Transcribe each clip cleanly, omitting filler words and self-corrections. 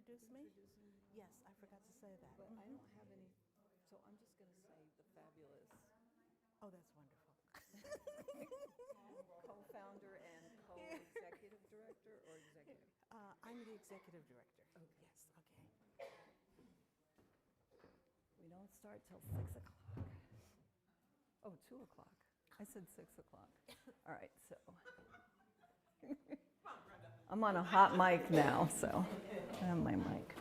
introduce me? Yes, I forgot to say that. But I don't have any, so I'm just going to say the fabulous Oh, that's wonderful. co-founder and co-executive director or executive? I'm the executive director. Okay. Yes, okay. We don't start till 6 o'clock. Oh, 2 o'clock. I said 6 o'clock. All right, so. I'm on a hot mic now, so I have my mic.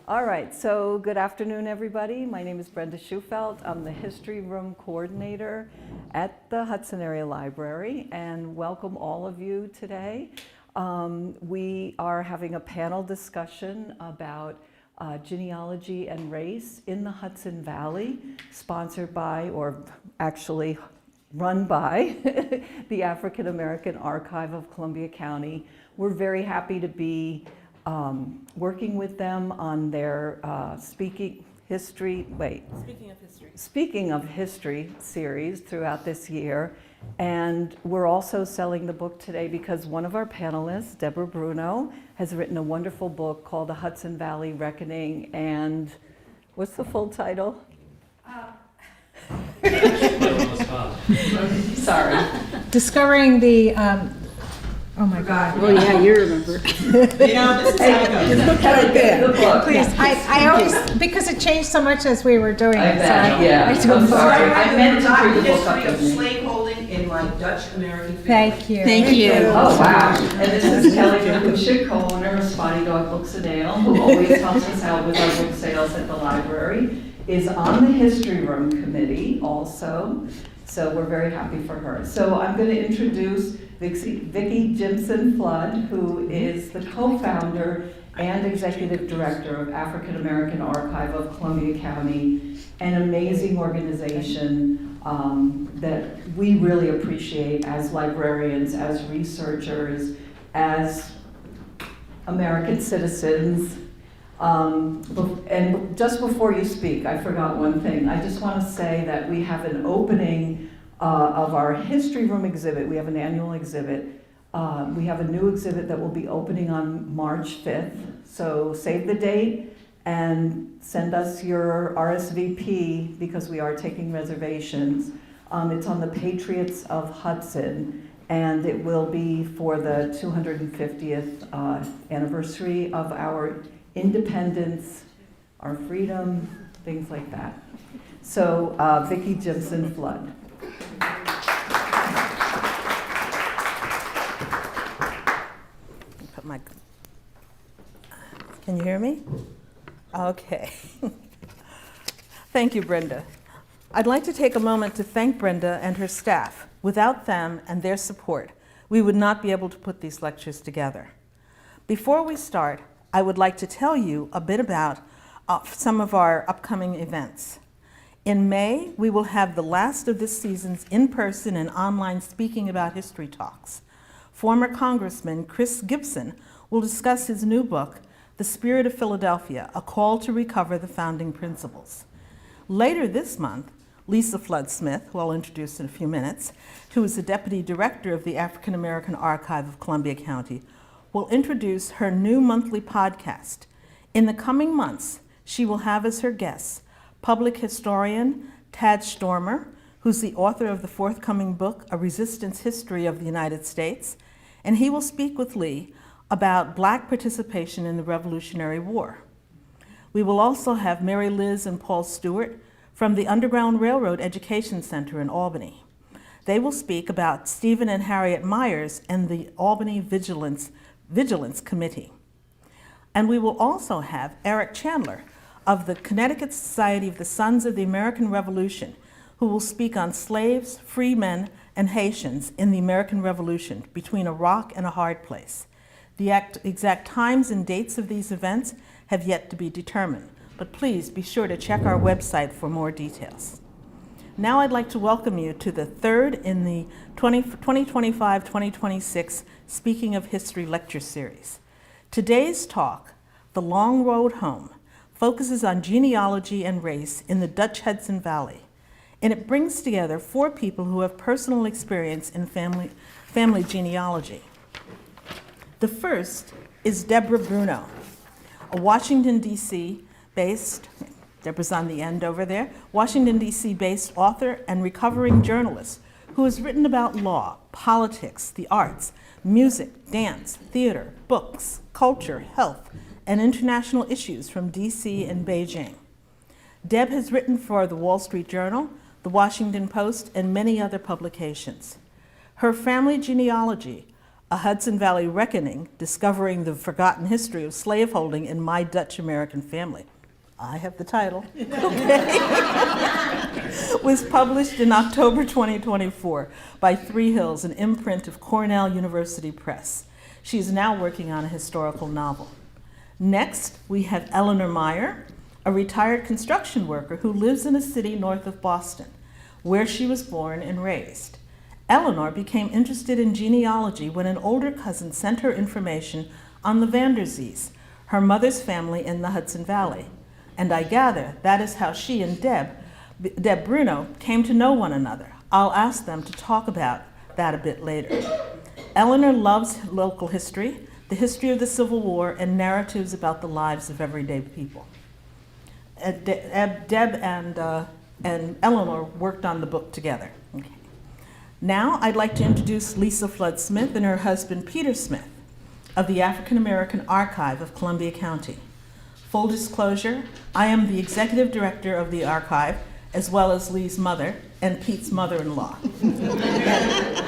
All right, so good afternoon, everybody. My name is Brenda Schufelt. I'm the History Room Coordinator at the Hudson Area Library, and welcome all of you today. We are having a panel discussion about genealogy and race in the Hudson Valley, sponsored by, or actually run by, the African American Archive of Columbia County. We're very happy to be working with them on their Speaking of History series throughout this year. And we're also selling the book today because one of our panelists, Debra Bruno, has written a wonderful book called The Hudson Valley Reckoning. And what's the full title? Sorry. Discovering the, oh my God. Oh yeah, you remember. This is how it goes. Please, I always, because it changed so much as we were doing it. Yeah. I don't I'm sorry. know. I meant to bring the book up History of with me. slaveholding in my Dutch American family. Thank you. Thank you. Oh, wow. And this is Kelly Makushik, co-owner of Spotty Dog Books and Ale, who always helps us out with our book sales at the library, is on the History Room Committee also. So we're very happy for her. So I'm going to introduce Vicki Jimson Flood, who is the co-founder and executive director of African American Archive of Columbia County, an amazing organization that we really appreciate as librarians, as researchers, as American citizens. And just before you speak, I forgot one thing. I just want to say that we have an opening of our History Room exhibit. We have an annual exhibit. We have a new exhibit that will be opening on March 5th. So save the date and send us your RSVP because we are taking reservations. It's on the Patriots of Hudson, and it will be for the 250th anniversary of our independence, our freedom, things like that. So, Vicki Jimson Flood. Can you hear me? Okay. Thank you, Brenda. I'd like to take a moment to thank Brenda and her staff. Without them and their support, we would not be able to put these lectures together. Before we start, I would like to tell you a bit about some of our upcoming events. In May, we will have the last of this season's in-person and online Speaking About History talks. Former Congressman Chris Gibson will discuss his new book, The Spirit of Philadelphia, A Call to Recover the Founding Principles. Later this month, Lisa Flood Smith, who I'll introduce in a few minutes, who is the Deputy Director of the African American Archive of Columbia County, will introduce her new monthly podcast. In the coming months, she will have as her guests public historian Tad Stormer, who's the author of the forthcoming book, A Resistance History of the United States, and he will speak with Lee about Black participation in the Revolutionary War. We will also have Mary Liz and Paul Stewart from the Underground Railroad Education Center in Albany. They will speak about Stephen and Harriet Myers and the Albany Vigilance Committee. And we will also have Eric Chandler of the Connecticut Society of the Sons of the American Revolution, who will speak on slaves, freemen, and Haitians in the American Revolution between a rock and a hard place. The exact times and dates of these events have yet to be determined, but please be sure to check our website for more details. Now I'd like to welcome you to the third in the 2025-2026 Speaking of History lecture series. Today's talk, The Long Road Home, focuses on genealogy and race in the Dutch Hudson Valley, and it brings together 4 people who have personal experience in family genealogy. The first is Debra Bruno. a Washington, D.C. based, Debra's on the end over there, Washington, D.C. based author and recovering journalist who has written about law, politics, the arts, music, dance, theater, books, culture, health, and international issues from D.C. and Beijing. Deb has written for the Wall Street Journal, the Washington Post, and many other publications. Her family genealogy, A Hudson Valley Reckoning, Discovering the Forgotten History of Slaveholding in My Dutch American Family. I have the title, okay, was published in October 2024 by Three Hills, an imprint of Cornell University Press. She is now working on a historical novel. Next, we have Eleanor Mire, a retired construction worker who lives in a city north of Boston, where she was born and raised. Eleanor became interested in genealogy when an older cousin sent her information on the Vanderzees, her mother's family in the Hudson Valley. And I gather that is how she and Debra Bruno came to know one another. I'll ask them to talk about that a bit later. Eleanor loves local history, the history of the Civil War, and narratives about the lives of everyday people. Deb and Eleanor worked on the book together. Okay. Now I'd like to introduce Lisa Flood Smith and her husband Peter Smith of the African American Archive of Columbia County. Full disclosure, I am the executive director of the archive, as well as Lee's mother and Pete's mother-in-law.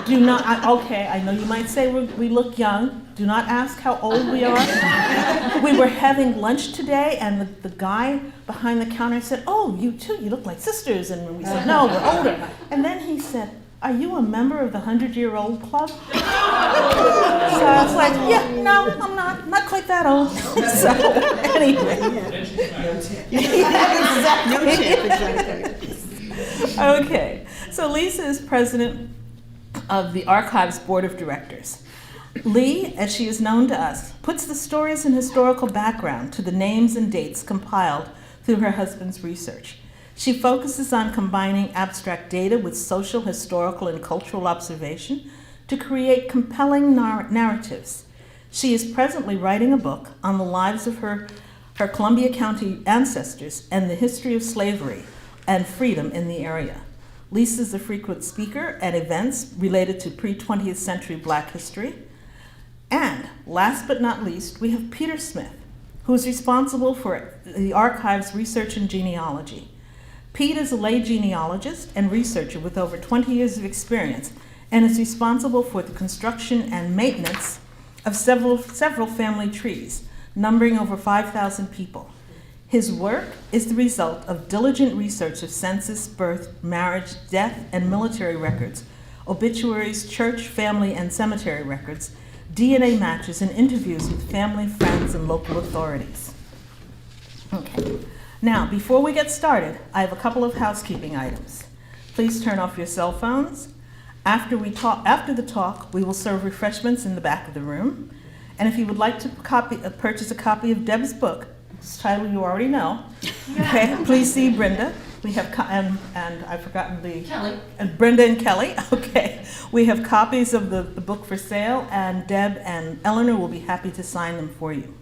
Do not, okay, I know you might say we look young. Do not ask how old we are. We were having lunch today, and the guy behind the counter said, "Oh, you too, you look like sisters." And we said, "No, we're older." And then he said, "Are you a member of the 100-year-old club?" So I was like, "Yeah, no, I'm not quite that old." So anyway. Exactly. Okay, so Lisa is president of the Archives Board of Directors. Lee, as she is known to us, puts the stories and historical background to the names and dates compiled through her husband's research. She focuses on combining abstract data with social, historical, and cultural observation to create compelling narratives. She is presently writing a book on the lives of her Columbia County ancestors and the history of slavery and freedom in the area. Lisa is a frequent speaker at events related to pre-20th century Black history. And last but not least, we have Peter Smith, who is responsible for the archive's research and genealogy. Pete is a lay genealogist and researcher with over 20 years of experience and is responsible for the construction and maintenance of several family trees, numbering over 5,000 people. His work is the result of diligent research of census, birth, marriage, death, and military records, obituaries, church, family, and cemetery records, DNA matches, and interviews with family, friends, and local authorities. Okay. Now, before we get started, I have a couple of housekeeping items. Please turn off your cell phones. After the talk, we will serve refreshments in the back of the room. And if you would like to purchase a copy of Deb's book, whose title you already know, okay, please see Brenda. We have, and I've forgotten Kelly. And Brenda and Kelly, okay. We have copies of the book for sale, and Deb and Eleanor will be happy to sign them for you.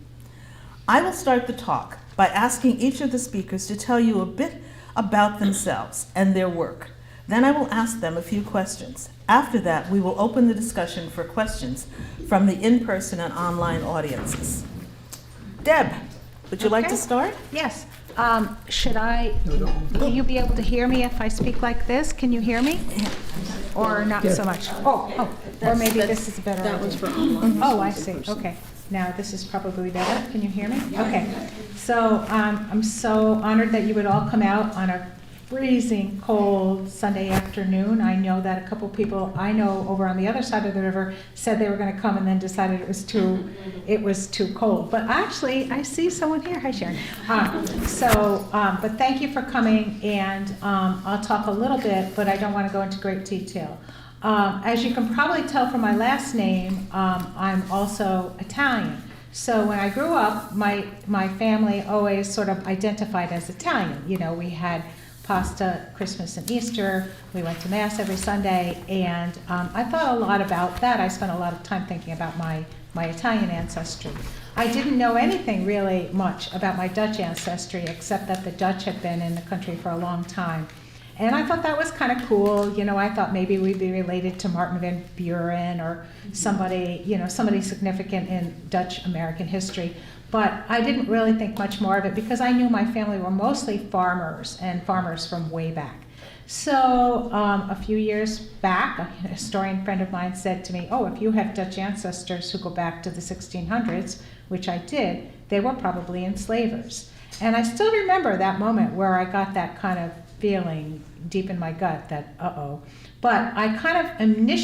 I will start the talk by asking each of the speakers to tell you a bit about themselves and their work. Then I will ask them a few questions. After that, we will open the discussion for questions from the in-person and online audiences. Deb, would you like to start? Yes. Will you be able to hear me if I speak like this? Can you hear me? Or not so much? Oh, or maybe this is a better. That one's for online. Oh, I see, okay. Now, this is probably better. Can you hear me? Okay. So I'm so honored that you would all come out on a freezing cold Sunday afternoon. I know that a couple people I know over on the other side of the river said they were going to come and then decided it was too cold. But actually, I see someone here. Hi, Sharon. But thank you for coming, and I'll talk a little bit, but I don't want to go into great detail. As you can probably tell from my last name, I'm also Italian. So when I grew up, my family always sort of identified as Italian. You know, we had pasta Christmas and Easter. We went to Mass every Sunday, and I thought a lot about that. I spent a lot of time thinking about my my Italian ancestry. I didn't know anything really much about my Dutch ancestry, except that the Dutch had been in the country for a long time. And I thought that was kind of cool. You know, I thought maybe we'd be related to Martin van Buren or somebody, you know, somebody significant in Dutch American history. But I didn't really think much more of it because I knew my family were mostly farmers, and farmers from way back. So a few years back, a historian friend of mine said to me, oh, if you have Dutch ancestors who go back to the 1600s, which I did, they were probably enslavers. And I still remember that moment where I got that kind of feeling deep in my gut that, uh-oh. But I kind of,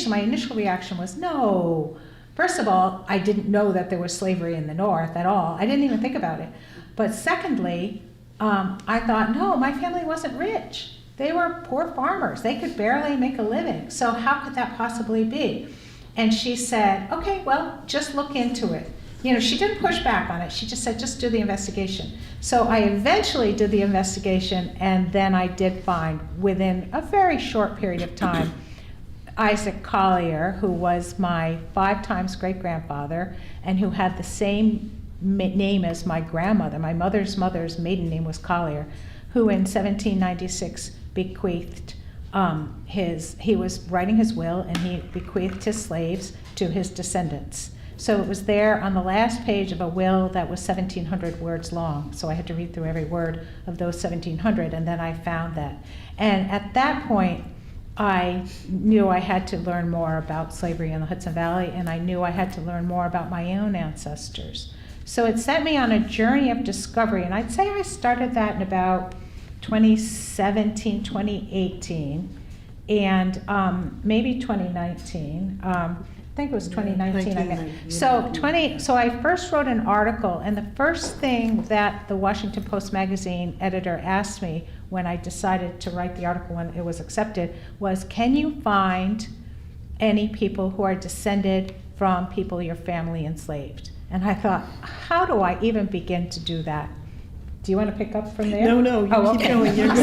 my initial reaction was, no. First of all, I didn't know that there was slavery in the North at all. I didn't even think about it. But secondly, I thought, no, my family wasn't rich. They were poor farmers. They could barely make a living. So how could that possibly be? And she said, okay, well, just look into it. You know, she didn't push back on it. She just said, just do the investigation. So I eventually did the investigation, and then I did find, within a very short period of time, Isaac Collier, who was my 5 times great-grandfather, and who had the same name as my grandmother. My mother's maiden name was Collier, who in 1796 bequeathed he was writing his will, and he bequeathed his slaves to his descendants. So it was there on the last page of a will that was 1,700 words long. So I had to read through every word of those 1,700, and then I found that. And at that point, I knew I had to learn more about slavery in the Hudson Valley, and I knew I had to learn more about my own ancestors. So it set me on a journey of discovery, and I'd say I started that in about 2017, 2018, and maybe 2019. I think it was 2019. So I first wrote an article, and the first thing that the Washington Post magazine editor asked me when I decided to write the article when it was accepted was, can you find any people who are descended from people your family enslaved? And I thought, how do I even begin to do that? Do you want to pick up from there? No, you keep going. You're good.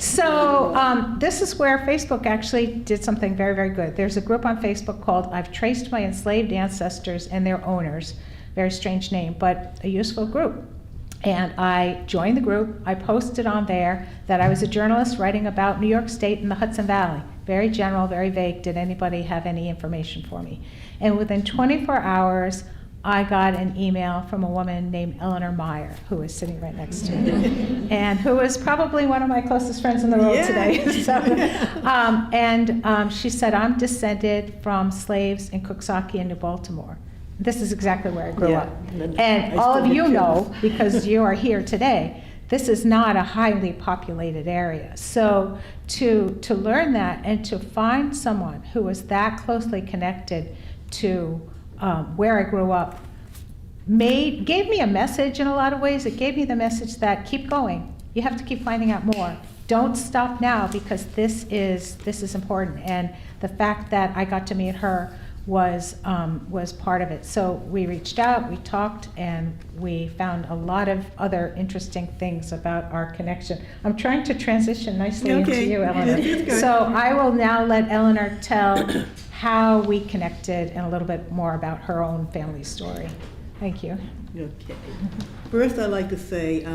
So this is where Facebook actually did something very, very good. There's a group on Facebook called I've Traced My Enslaved Ancestors and Their Owners. Very strange name, but a useful group. And I joined the group. I posted on there that I was a journalist writing about New York State and the Hudson Valley. Very general, very vague. Did anybody have any information for me? And within 24 hours, I got an email from a woman named Eleanor Mire, who is sitting right next to me, and who is probably one of my closest friends in the world today. So, she said, I'm descended from slaves in Coxsackie and New Baltimore. This is exactly where I grew up. And all of you know, because you are here today, this is not a highly populated area. So to learn that and to find someone who was that closely connected to where I grew up gave me a message in a lot of ways. It gave me the message that keep going. You have to keep finding out more. Don't stop now, because this is important. And the fact that I got to meet her was part of it. So we reached out, we talked, and we found a lot of other interesting things about our connection. I'm trying to transition nicely into you, Eleanor. So I will now let Eleanor tell how we connected and a little bit more about her own family story. Thank you. Okay. First, I'd like to say,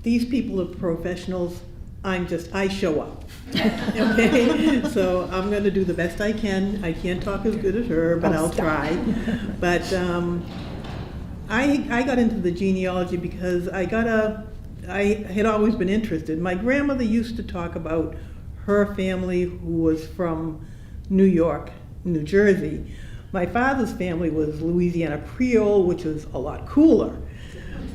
these people are professionals. I show up. Okay? So I'm going to do the best I can. I can't talk as good as her, but I'll try. But I got into the genealogy because I had always been interested. My grandmother used to talk about her family, who was from New York, New Jersey. My father's family was Louisiana Creole, which was a lot cooler.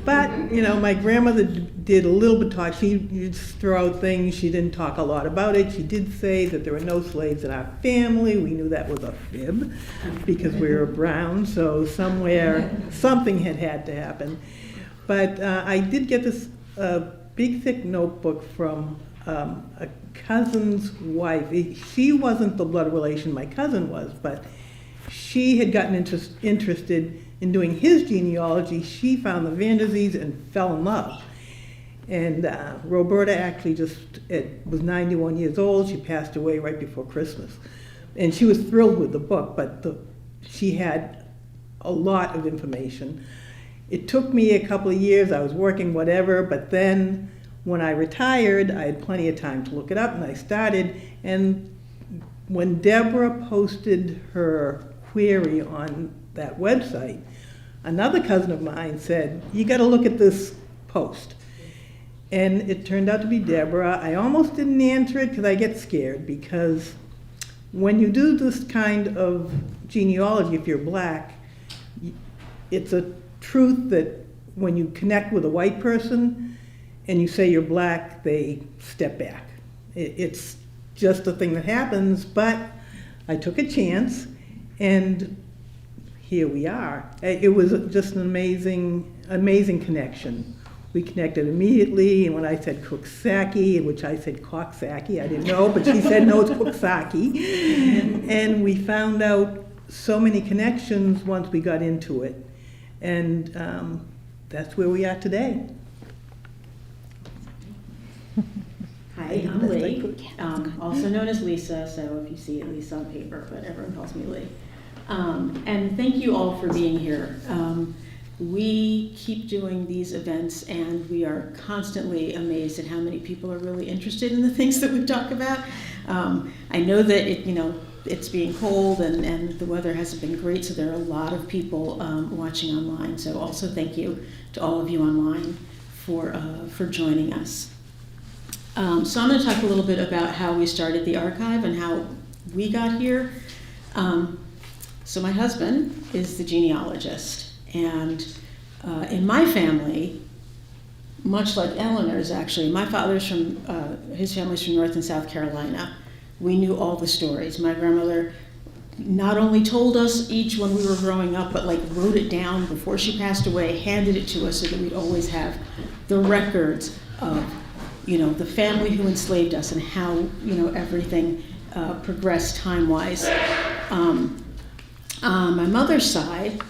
But, you know, my grandmother did a little bit talk. She just throw out things. She didn't talk a lot about it. She did say that there were no slaves in our family. We knew that was a fib because we were brown, so somewhere something had to happen. But I did get this big, thick notebook from a cousin's wife. She wasn't the blood relation my cousin was, but she had gotten interested in doing his genealogy. She found the Vanderzees and fell in love. And Roberta actually was 91 years old. She passed away right before Christmas. and she was thrilled with the book, but she had a lot of information. It took me a couple of years, I was working whatever, but then when I retired, I had plenty of time to look it up, and I started, and when Debra posted her query on that website, another cousin of mine said, "You got to look at this post." And it turned out to be Debra. I almost didn't answer it because I get scared, because when you do this kind of genealogy, if you're black, it's a truth that when you connect with a white person and you say you're black, they step back. It's just a thing that happens, but I took a chance, and here we are. It was just an amazing connection. We connected immediately, and when I said Cooksaki, which I said Coxsackie, I didn't know, but she said no, it's Cooksaki. And we found out so many connections once we got into it. And that's where we are today. Hi, I'm Lee, also known as Lisa, so if you see it, Lisa on paper, but everyone calls me Lee. And thank you all for being here. We keep doing these events, and we are constantly amazed at how many people are really interested in the things that we talk about. I know that it's being cold and the weather hasn't been great, so there are a lot of people watching online. So also thank you to all of you online for joining us. So I'm going to talk a little bit about how we started the archive and how we got here. So my husband is the genealogist, and in my family, much like Eleanor's actually, my father's from, his family's from North and South Carolina. We knew all the stories. My grandmother not only told us each when we were growing up, but like wrote it down before she passed away, handed it to us so that we'd always have the records of, the family who enslaved us and how, everything progressed time-wise. On my mother's side,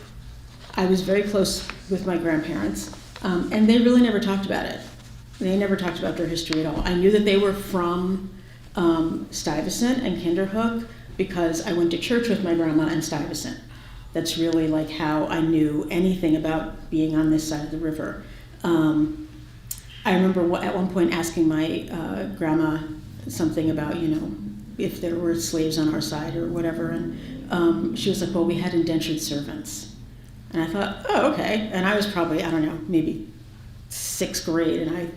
I was very close with my grandparents, and they really never talked about it. They never talked about their history at all. I knew that they were from Stuyvesant and Kinderhook because I went to church with my grandma in Stuyvesant. That's really like how I knew anything about being on this side of the river. I remember at one point asking my grandma something about, if there were slaves on our side or whatever, and she was like, well, we had indentured servants. And I thought, oh, okay. And I was probably, I don't know, maybe 6th grade, and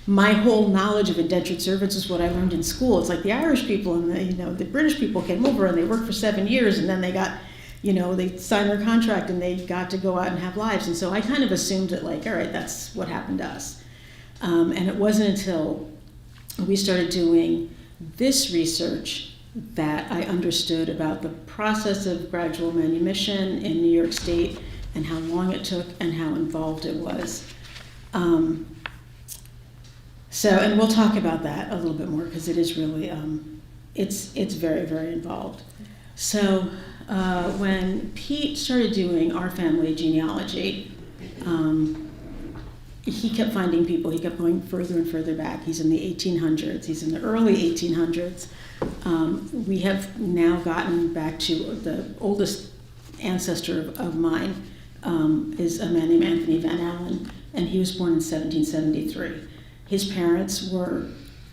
my whole knowledge of indentured servants is what I learned in school. It's like the Irish people and the British people came over and they worked for 7 years, and then they got, they signed their contract and they got to go out and have lives. And so I kind of assumed that, like, all right, that's what happened to us. And it wasn't until we started doing this research that I understood about the process of gradual manumission in New York State and how long it took and how involved it was. And we'll talk about that a little bit more because it is really, it's very, very involved. So when Pete started doing our family genealogy, he kept finding people. He kept going further and further back. He's in the 1800s. He's in the early 1800s. We have now gotten back to the oldest ancestor of mine is a man named Anthony Van Allen, and he was born in 1773. His parents were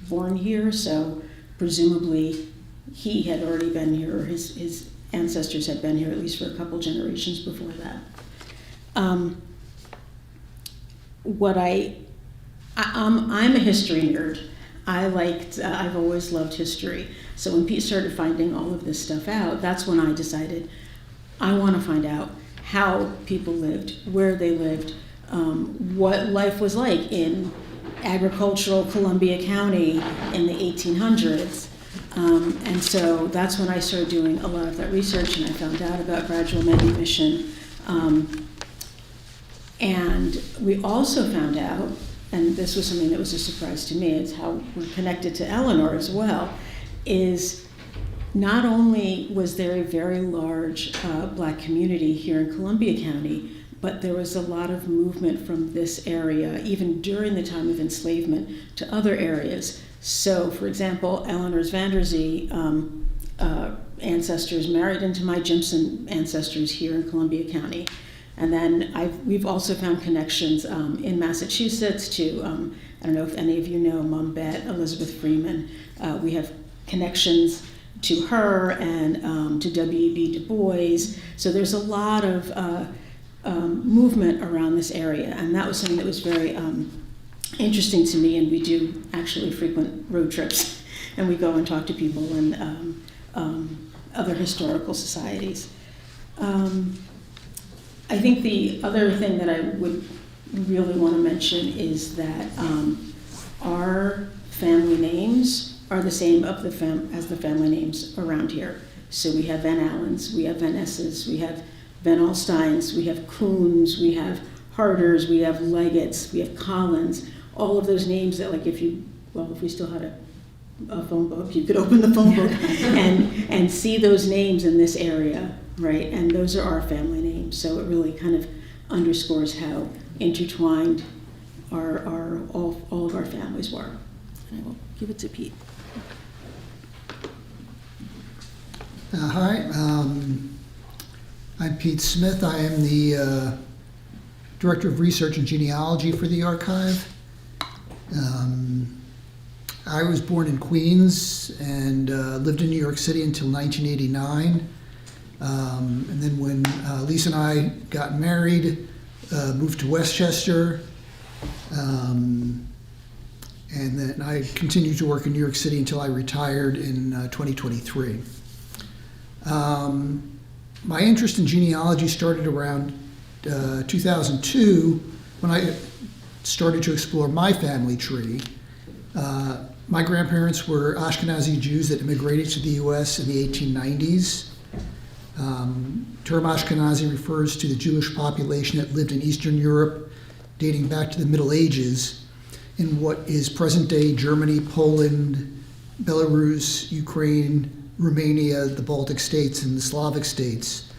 born here, so presumably he had already been here, or his ancestors had been here at least for a couple generations before that. I'm a history nerd. I've always loved history. So when Pete started finding all of this stuff out, that's when I decided I want to find out how people lived, where they lived, what life was like in agricultural Columbia County in the 1800s. And so that's when I started doing a lot of that research, and I found out about gradual manumission. And we also found out, and this was something that was a surprise to me, it's how we're connected to Eleanor as well, is not only was there a very large Black community here in Columbia County, but there was a lot of movement from this area, even during the time of enslavement, to other areas. So, for example, Eleanor's Vanderzee ancestors married into my Jimson ancestors here in Columbia County. And then we've also found connections in Massachusetts to, I don't know if any of you know Mom Bet, Elizabeth Freeman. We have connections to her and to W.E.B. Du Bois. So there's a lot of movement around this area, and that was something that was very interesting to me. And we do actually frequent road trips, and we go and talk to people and other historical societies. I think the other thing that I would really want to mention is that our family names are the same as the family names around here. So we have Van Allens, we have Van Esses, we have Van Alstynes, we have Coons, we have Harders, we have Leggetts, we have Collins. All of those names that, like, if we still had a phone book, you could open the phone book and see those names in this area, right? And those are our family names. So it really kind of underscores how intertwined all of our families were. And I will give it to Pete. Hi, I'm Pete Smith. I am the Director of Research and Genealogy for the Archive. I was born in Queens and lived in New York City until 1989. And then when Lisa and I got married, moved to Westchester. And then I continued to work in New York City until I retired in 2023. My interest in genealogy started around 2002 when I started to explore my family tree. My grandparents were Ashkenazi Jews that immigrated to the U.S. in the 1890s. Term Ashkenazi refers to the Jewish population that lived in Eastern Europe dating back to the Middle Ages in what is present-day Germany, Poland, Belarus, Ukraine, Romania, the Baltic states, and the Slavic states.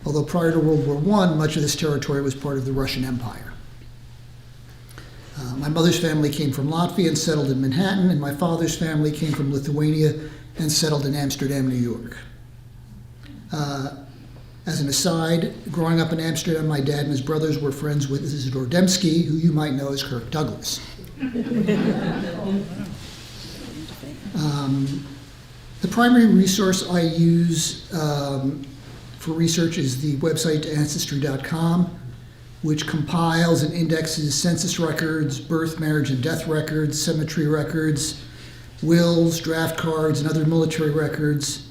Although prior to World War I, much of this territory was part of the Russian Empire. My mother's family came from Latvia and settled in Manhattan, and my father's family came from Lithuania and settled in Amsterdam, New York. As an aside, growing up in Amsterdam, my dad and his brothers were friends with Isidore Dembski, who you might know as Kirk Douglas. The primary resource I use for research is the website Ancestry.com, which compiles and indexes census records, birth, marriage, and death records, cemetery records, wills, draft cards, and other military records.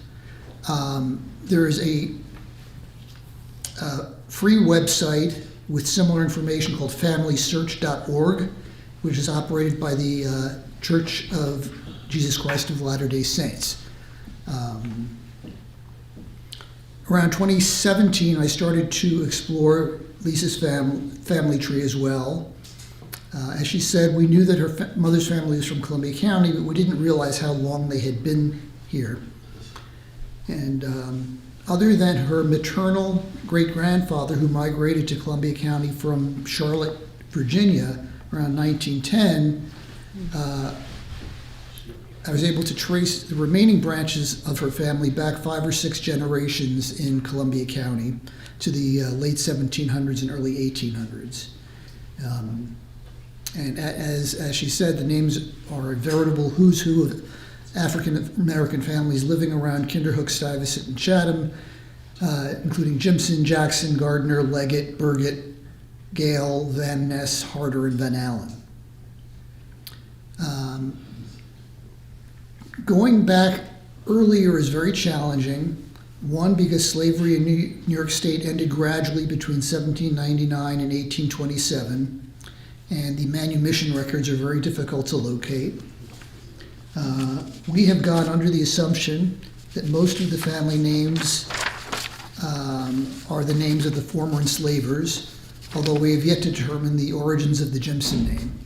There is a free website with similar information called FamilySearch.org, which is operated by the Church of Jesus Christ of Latter-day Saints. Around 2017, I started to explore Lisa's family tree as well. As she said, we knew that her mother's family was from Columbia County, but we didn't realize how long they had been here. And other than her maternal great-grandfather, who migrated to Columbia County from Charlotte, Virginia, around 1910, I was able to trace the remaining branches of her family back 5 or 6 generations in Columbia County to the late 1700s and early 1800s. And as she said, the names are a veritable who's who of African American families living around Kinderhook, Stuyvesant, and Chatham, including Jimson, Jackson, Gardner, Leggett, Burgett, Gale, Van Ness, Harder, and Van Allen. Going back earlier is very challenging. One, because slavery in New York State ended gradually between 1799 and 1827, and the manumission records are very difficult to locate. We have gone under the assumption that most of the family names are the names of the former enslavers, although we have yet to determine the origins of the Jimson name.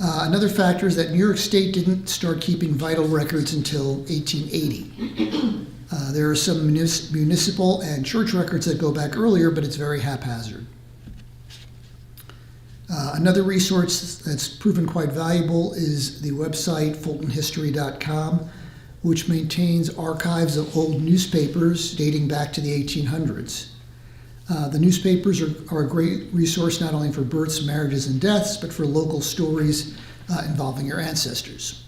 Another factor is that New York State didn't start keeping vital records until 1880. There are some municipal and church records that go back earlier, but it's very haphazard. Another resource that's proven quite valuable is the website FultonHistory.com, which maintains archives of old newspapers dating back to the 1800s. The newspapers are a great resource not only for births, marriages, and deaths, but for local stories involving your ancestors.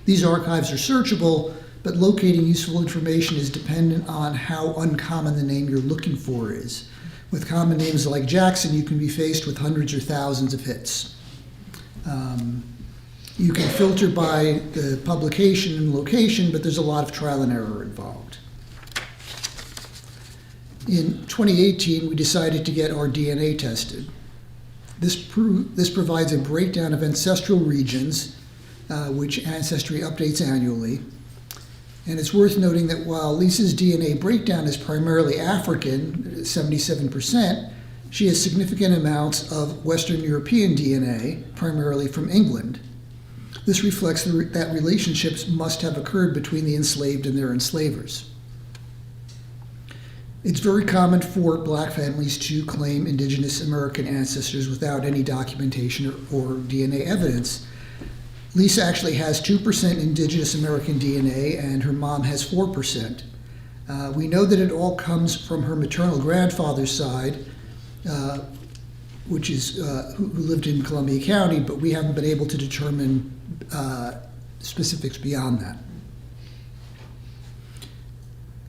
These archives are searchable, but locating useful information is dependent on how uncommon the name you're looking for is. With common names like Jackson, you can be faced with hundreds or thousands of hits. You can filter by the publication and location, but there's a lot of trial and error involved. In 2018, we decided to get our DNA tested. This provides a breakdown of ancestral regions, which Ancestry updates annually. And it's worth noting that while Lisa's DNA breakdown is primarily African, 77%, she has significant amounts of Western European DNA, primarily from England. This reflects that relationships must have occurred between the enslaved and their enslavers. It's very common for Black families to claim indigenous American ancestors without any documentation or DNA evidence. Lisa actually has 2% indigenous American DNA, and her mom has 4%. We know that it all comes from her maternal grandfather's side, which is who lived in Columbia County, but we haven't been able to determine specifics beyond that.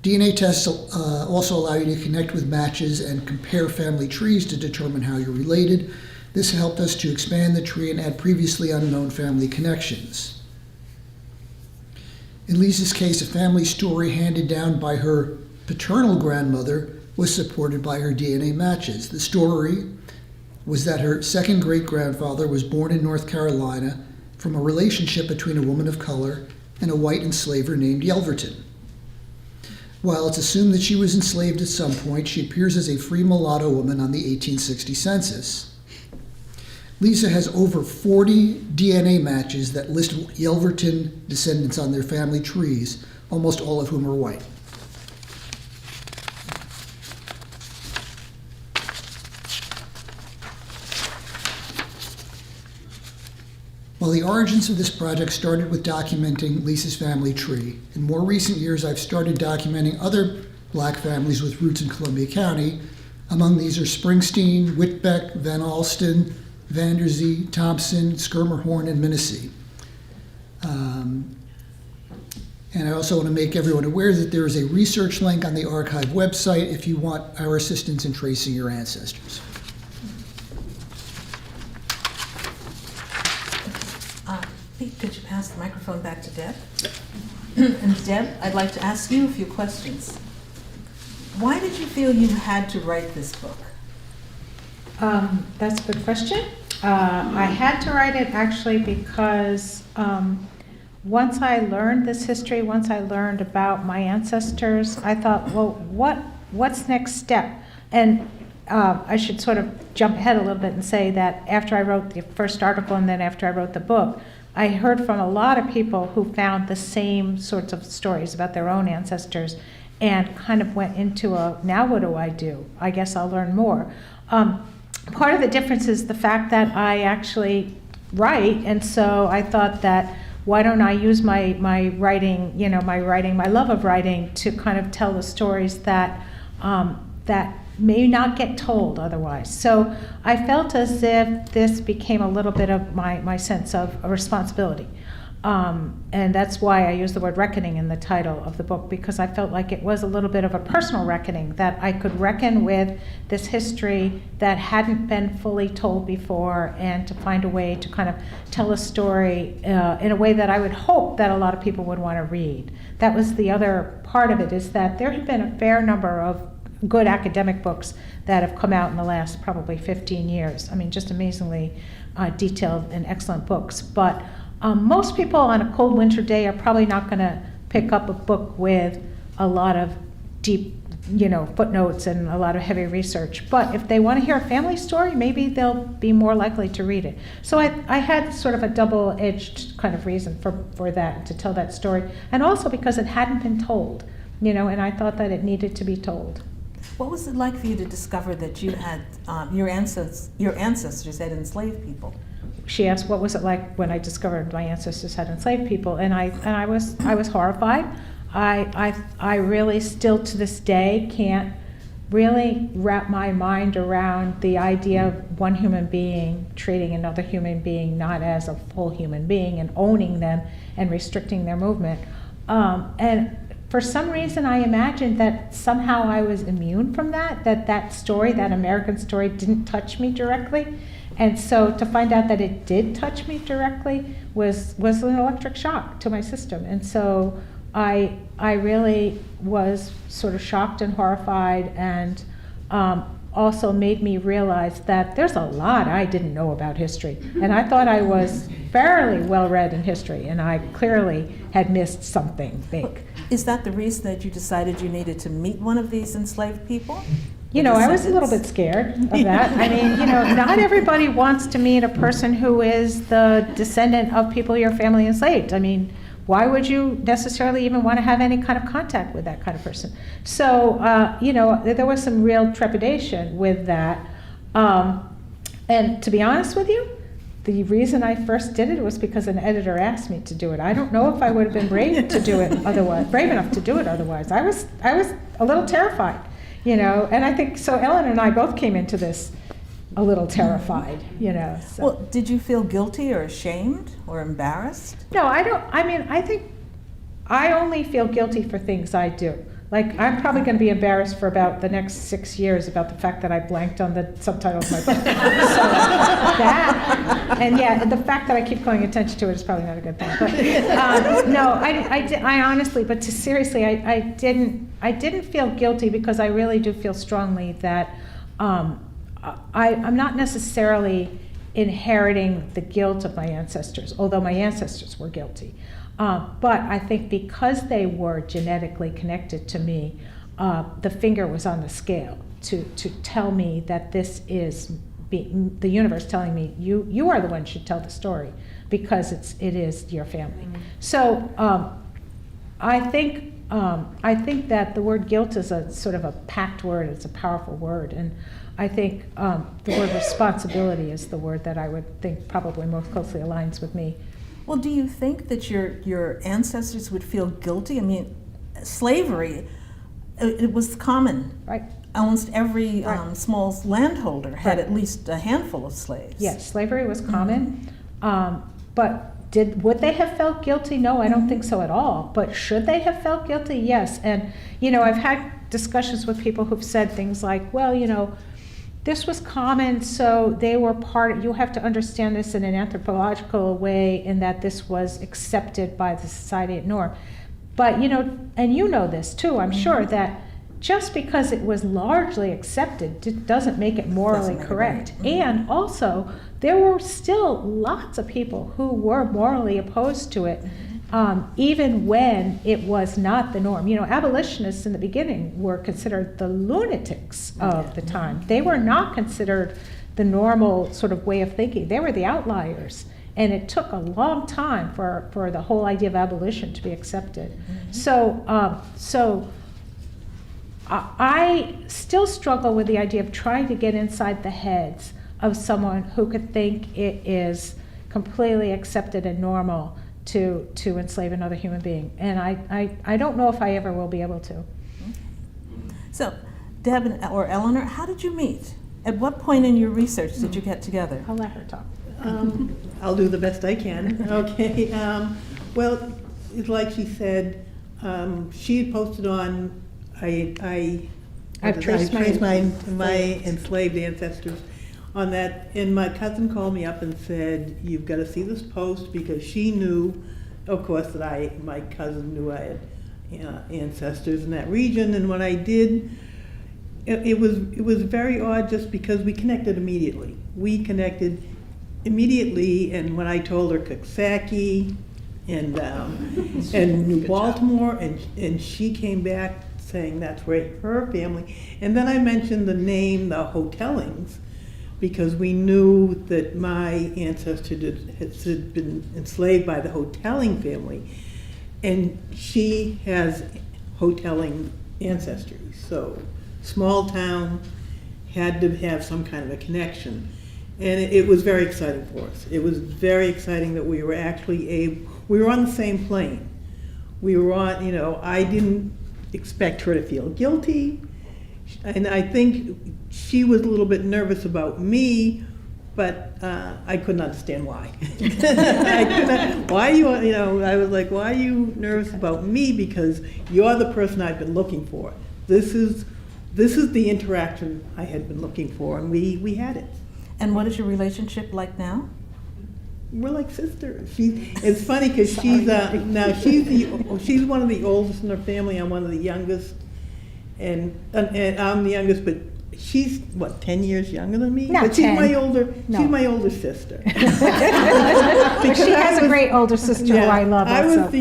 DNA tests also allow you to connect with matches and compare family trees to determine how you're related. This helped us to expand the tree and add previously unknown family connections. In Lisa's case, a family story handed down by her paternal grandmother was supported by her DNA matches. The story was that her second great-grandfather was born in North Carolina from a relationship between a woman of color and a white enslaver named Yelverton. While it's assumed that she was enslaved at some point, she appears as a free mulatto woman on the 1860 census. Lisa has over 40 DNA matches that list Yelverton descendants on their family trees, almost all of whom are white. While the origins of this project started with documenting Lisa's family tree, in more recent years I've started documenting other Black families with roots in Columbia County. Among these are Springsteen, Whitbeck, Van Alsten, Vanderzee, Thompson, Skirmerhorn, and Minnessee. And I also want to make everyone aware that there is a research link on the archive website if you want our assistance in tracing your ancestors. Pete, could you pass the microphone back to Deb? And Deb, I'd like to ask you a few questions. Why did you feel you had to write this book? That's a good question. I had to write it actually because once I learned this history, once I learned about my ancestors, I thought, well, what's next step? And I should sort of jump ahead a little bit and say that after I wrote the first article and then after I wrote the book, I heard from a lot of people who found the same sorts of stories about their own ancestors and kind of went into now what do I do? I guess I'll learn more. Part of the difference is the fact that I actually write, and so I thought that why don't I use my writing, my love of writing to kind of tell the stories that that may not get told otherwise. So I felt as if this became a little bit of my sense of a responsibility. And that's why I use the word reckoning in the title of the book, because I felt like it was a little bit of a personal reckoning, that I could reckon with this history that hadn't been fully told before, and to find a way to kind of tell a story in a way that I would hope that a lot of people would want to read. That was the other part of it, is that there have been a fair number of good academic books that have come out in the last probably 15 years. I mean, just amazingly detailed and excellent books. But most people on a cold winter day are probably not going to pick up a book with a lot of deep, footnotes and a lot of heavy research. But if they want to hear a family story, maybe they'll be more likely to read it. So I had sort of a double-edged kind of reason for that, to tell that story. And also because it hadn't been told, and I thought that it needed to be told. What was it like for you to discover that you had your ancestors had enslaved people? she asked, what was it like when I discovered my ancestors had enslaved people? And I was horrified. I really still to this day can't really wrap my mind around the idea of one human being treating another human being not as a full human being and owning them and restricting their movement. And for some reason, I imagined that somehow I was immune from that story, that American story, didn't touch me directly. And so to find out that it did touch me directly was an electric shock to my system. And so I really was sort of shocked and horrified, and also made me realize that there's a lot I didn't know about history. And I thought I was fairly well read in history, and I clearly had missed something big. Is that the reason that you decided you needed to meet one of these enslaved people? You know, I was a little bit scared of that. I mean, you know, not everybody wants to meet a person who is the descendant of people your family enslaved. I mean, why would you necessarily even want to have any kind of contact with that kind of person? So, you know, there was some real trepidation with that. And to be honest with you, the reason I first did it was because an editor asked me to do it. I don't know if I would have been brave to do it otherwise, brave enough to do it otherwise. I was a little terrified, you know, and I think, so Eleanor and I both came into this a little terrified, you know. So. Well, did you feel guilty or ashamed or embarrassed? No, I don't. I mean, I think I only feel guilty for things I do. Like, I'm probably going to be embarrassed for about the next 6 years about the fact that I blanked on the subtitle of my book. So that, and yeah, the fact that I keep calling attention to it is probably not a good thing. But no, I honestly, but seriously, I didn't feel guilty, because I really do feel strongly that I'm not necessarily inheriting the guilt of my ancestors, although my ancestors were guilty. But I think because they were genetically connected to me, the finger was on the scale to tell me that this is the universe telling me you are the one who should tell the story, because it is your family. Mm-hmm. So I think that the word guilt is a sort of a packed word. It's a powerful word, and I think the word responsibility is the word that I would think probably most closely aligns with me. Well, do you think that your ancestors would feel guilty? I mean, slavery, it was common. Right. Almost every small landholder had at least a handful of slaves. Yes, slavery was common, but would they have felt guilty? No, I don't think so at all. But should they have felt guilty? Yes. And, you know, I've had discussions with people who've said things like, well, you know, this was common, so they were you have to understand this in an anthropological way, in that this was accepted by the society at norm. But, you know, and you know this too, I'm sure, that just because it was largely accepted doesn't make it morally correct. And also, there were still lots of people who were morally opposed to it, even when it was not the norm. You know, abolitionists in the beginning were considered the lunatics of the time. They were not considered the normal sort of way of thinking. They were the outliers. And it took a long time for the whole idea of abolition to be accepted. So I still struggle with the idea of trying to get inside the heads of someone who could think it is completely accepted and normal to enslave another human being. And I don't know if I ever will be able to. So, Deb or Eleanor, how did you meet? At what point in your research did you get together? I'll let her talk. I'll do the best I can. Okay. Well, it's like she said, she had posted on, I've traced my enslaved ancestors on that, and my cousin called me up and said, you've got to see this post, because she knew, of course, that my cousin knew I had ancestors in that region. And when I did, it was very odd, just because we connected immediately. And when I told her Coxsackie and New Baltimore, and she came back saying that's where her family. And then I mentioned the name, the Hotellings, because we knew that my ancestor had been enslaved by the Hotelling family, and she has Hotelling ancestry. So small town, had to have some kind of a connection. And it was very exciting for us. It was very exciting that we were actually we were on the same plane. We were on, I didn't expect her to feel guilty. And I think she was a little bit nervous about me, but I couldn't understand why. Why I was like, why are you nervous about me? Because you're the person I've been looking for. This is the interaction I had been looking for, and we had it. And what is your relationship like now? We're like sisters. It's funny because she's one of the oldest in her family. I'm one of the youngest, and I'm the youngest, but she's 10 years younger than me? Not but she's 10. my older. No. She's my older sister. But she has a great older sister who I love I also. was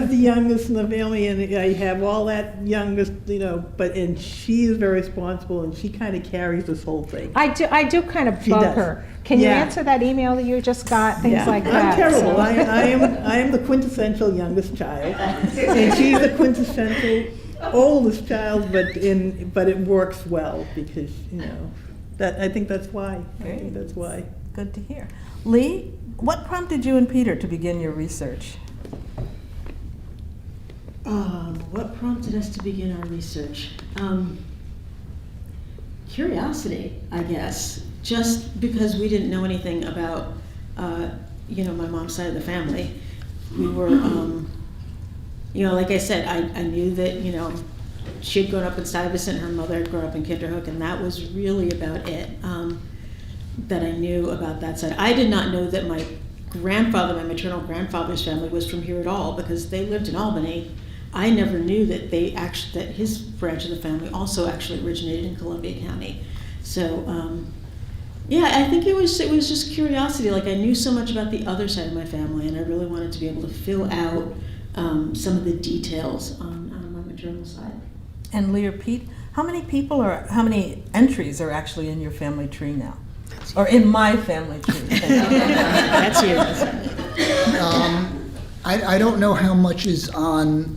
the youngest in the family, and I have all that youngest, and she is very responsible, and she kind of carries this whole thing. I do kind of She bug does. her. Can you Yeah. answer that email that you just got? Things like that. I'm terrible. so. I am the quintessential youngest child, and she's the quintessential oldest child, but it works well because I think that's why. I think that's why. Good to hear. Lee, what prompted you and Peter to begin your research? What prompted us to begin our research? Curiosity, I guess. Just because we didn't know anything about, my mom's side of the family. We were, like I said, I knew that, she had grown up in Stuyvesant, her mother had grown up in Kinderhook, and that was really about it that I knew about that side. I did not know that my maternal grandfather's family was from here at all because they lived in Albany. I never knew that that his branch of the family also actually originated in Columbia County. So, I think it was just curiosity. Like I knew so much about the other side of my family, and I really wanted to be able to fill out some of the details on my maternal side. And Lee or Pete, how many entries are actually in your family tree now? Or in my family tree? That's you. I don't know how much is on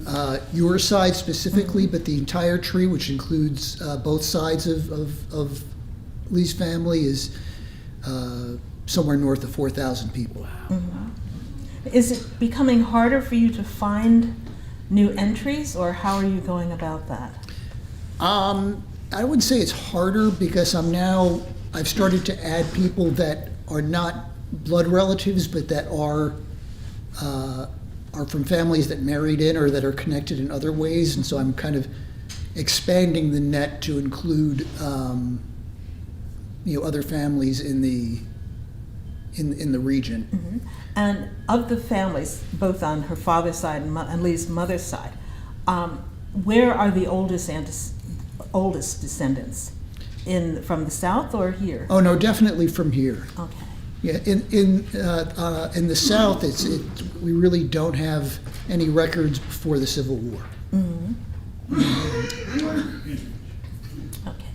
your side specifically, but the entire tree, which includes both sides of Lee's family, is somewhere north of 4,000 people. Mm-hmm. Is it becoming harder for you to find new entries, or how are you going about that? I would say it's harder because I've started to add people that are not blood relatives, but that are from families that married in or that are connected in other ways, and so I'm kind of expanding the net to include other families in the region. Mm-hmm. And of the families, both on her father's side and Lee's mother's side, where are the oldest descendants? From the South or here? Oh no, definitely from here. Okay. Yeah, in the South, we really don't have any records before the Civil War. Mm-hmm. Okay.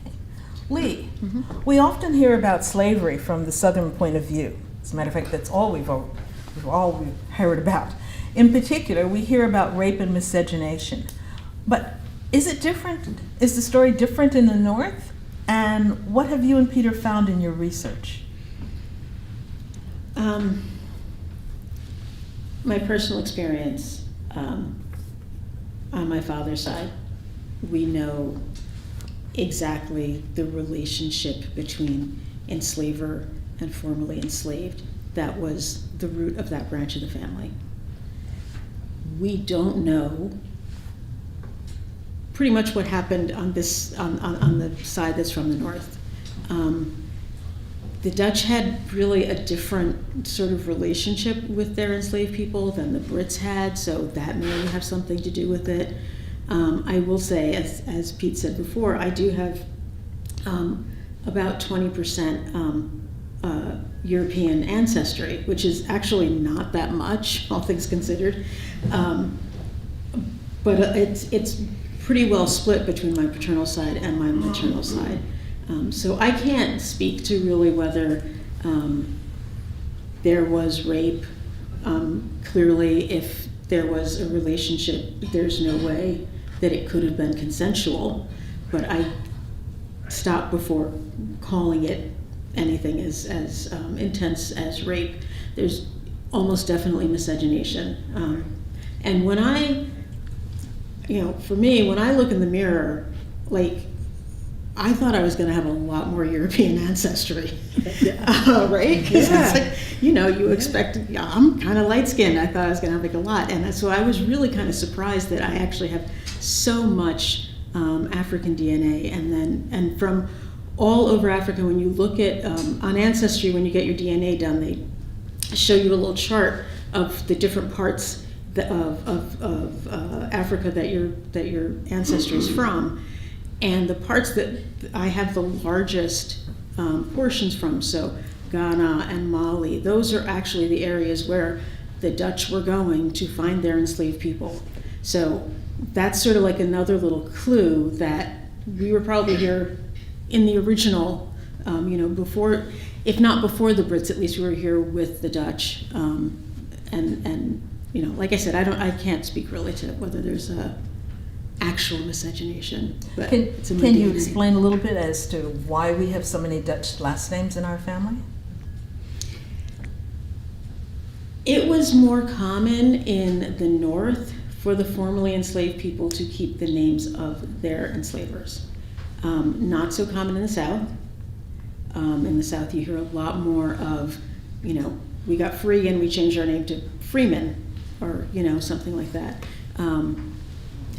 Lee, we often hear about slavery from the Southern point of view. As a matter of fact, that's all we've heard about. In particular, we hear about rape and miscegenation. But is it different? Is the story different in the North? And what have you and Peter found in your research? My personal experience on my father's side, we know exactly the relationship between enslaver and formerly enslaved. That was the root of that branch of the family. We don't know pretty much what happened on the side that's from the North. The Dutch had really a different sort of relationship with their enslaved people than the Brits had, so that may have something to do with it. I will say, as Pete said before, I do have about 20% European ancestry, which is actually not that much, all things considered. But it's pretty well split between my paternal side and my maternal side. So I can't speak to really whether there was rape. Clearly, if there was a relationship, there's no way that it could have been consensual. But I stopped before calling it anything as intense as rape. There's almost definitely miscegenation. And when for me, when I look in the mirror, like, I thought I was going to have a lot more European ancestry, right? Because it's like, you expect, I'm kind of light-skinned. I thought I was going to have like a lot. And so I was really kind of surprised that I actually have so much African DNA. And from all over Africa, when you look at, on Ancestry, when you get your DNA done, they show you a little chart of the different parts of Africa that your ancestry is from. And the parts that I have the largest portions from, so Ghana and Mali, those are actually the areas where the Dutch were going to find their enslaved people. So that's sort of like another little clue that we were probably here in the original, before, if not before the Brits, at least we were here with the Dutch. Like I said, I can't speak really to whether there's actual miscegenation. But Can it's in my you DNA. explain a little bit as to why we have so many Dutch last names in our family? It was more common in the North for the formerly enslaved people to keep the names of their enslavers. Not so common in the South. In the South, you hear a lot more of, we got free and we changed our name to Freeman, or something like that.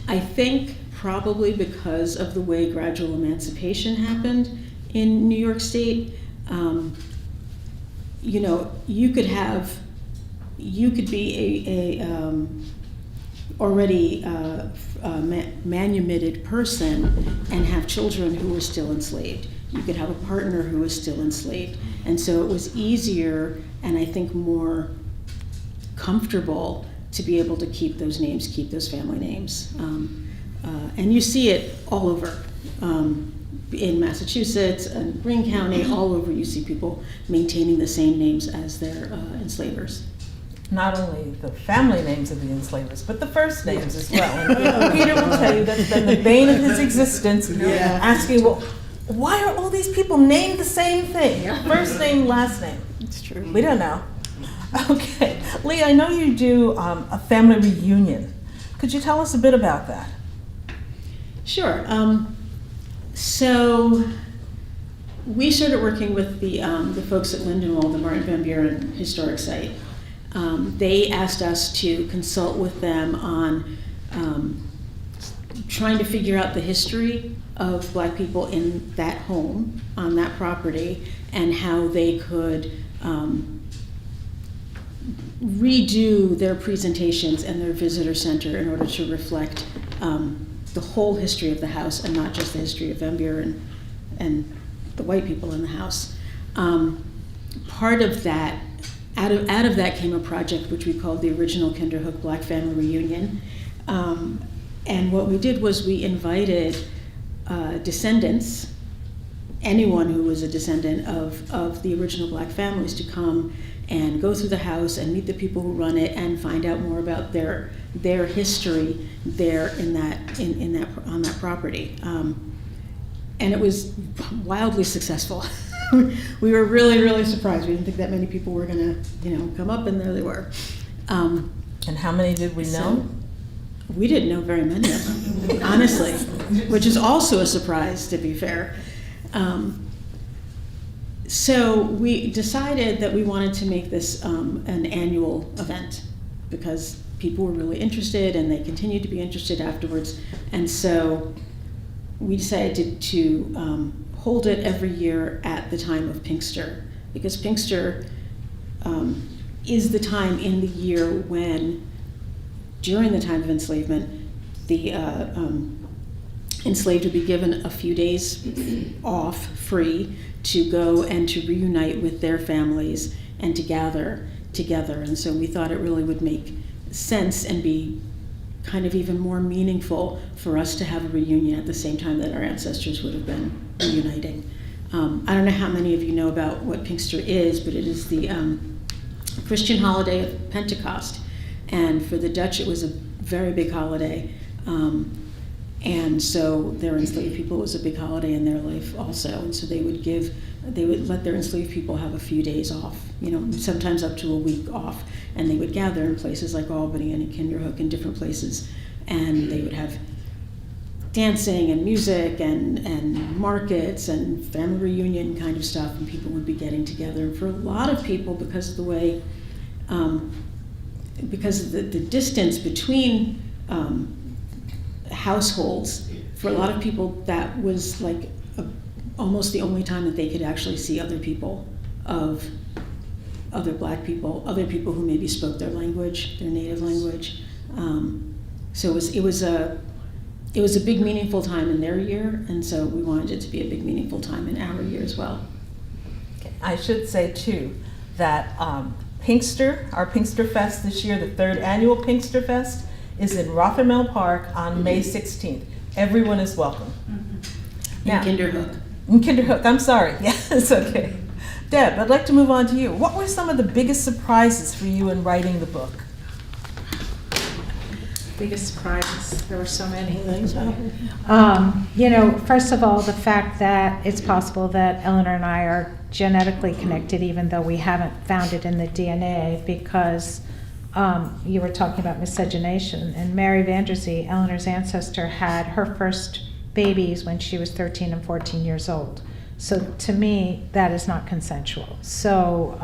I think probably because of the way gradual emancipation happened in New York State, you could be a already manumitted person and have children who were still enslaved. You could have a partner who was still enslaved. And so it was easier and I think more comfortable to be able to keep those names, keep those family names. And you see it all over. In Massachusetts and Greene County, all over you see people maintaining the same names as their enslavers. Not only the family names of the enslavers, but the first names as well. And Peter will tell you that's been the bane of his existence, asking, well, why are all these people named the same thing? First name, last name. It's true. We don't know. Okay. Lee, I know you do a family reunion. Could you tell us a bit about that? Sure. So we started working with the folks at Lindenwold, the Martin Van Buren Historic Site. They asked us to consult with them on trying to figure out the history of Black people in that home, on that property, and how they could redo their presentations and their visitor center in order to reflect the whole history of the house and not just the history of Van Buren and the white people in the house. Part of that, out of that came a project which we called the Original Kinderhook Black Family Reunion. And what we did was we invited descendants, anyone who was a descendant of the original Black families, to come and go through the house and meet the people who run it and find out more about their history there on that property. And it was wildly successful. We were really, really surprised. We didn't think that many people were gonna, come up, and there they were. And how many did we know? We didn't know very many of them, honestly, which is also a surprise, to be fair. So we decided that we wanted to make this an annual event because people were really interested and they continued to be interested afterwards. And so we decided to hold it every year at the time of Pinkster, because Pinkster is the time in the year when, during the time of enslavement, the enslaved would be given a few days off, free, to go and to reunite with their families and to gather together. And so we thought it really would make sense and be kind of even more meaningful for us to have a reunion at the same time that our ancestors would have been reuniting. I don't know how many of you know about what Pinkster is, but it is the Christian holiday of Pentecost. And for the Dutch, it was a very big holiday. And so their enslaved people was a big holiday in their life also. And so they would give they would let their enslaved people have a few days off, sometimes up to a week off, and they would gather in places like Albany and Kinderhook and different places, and they would have dancing and music and markets and family reunion kind of stuff, and people would be getting together. And for a lot of people, because of the way, because of the distance between households, for a lot of people that was like almost the only time that they could actually see other people, of other Black people, other people who maybe spoke their language, their native language. So it was a big meaningful time in their year, and so we wanted it to be a big meaningful time in our year as well. I should say too that Pinkster, our Pinkster Fest this year, the 3rd annual Pinkster Fest, is in Rothermel Park on May 16th. Everyone is welcome. In Kinderhook. In Kinderhook, I'm sorry. Yeah, it's okay. Deb, I'd like to move on to you. What were some of the biggest surprises for you in writing the book? Biggest surprises, there were so many. First of all, the fact that it's possible that Eleanor and I are genetically connected, even though we haven't found it in the DNA, because you were talking about miscegenation, and Mary Vandersea, Eleanor's ancestor, had her first babies when she was 13 and 14 years old. So to me, that is not consensual. So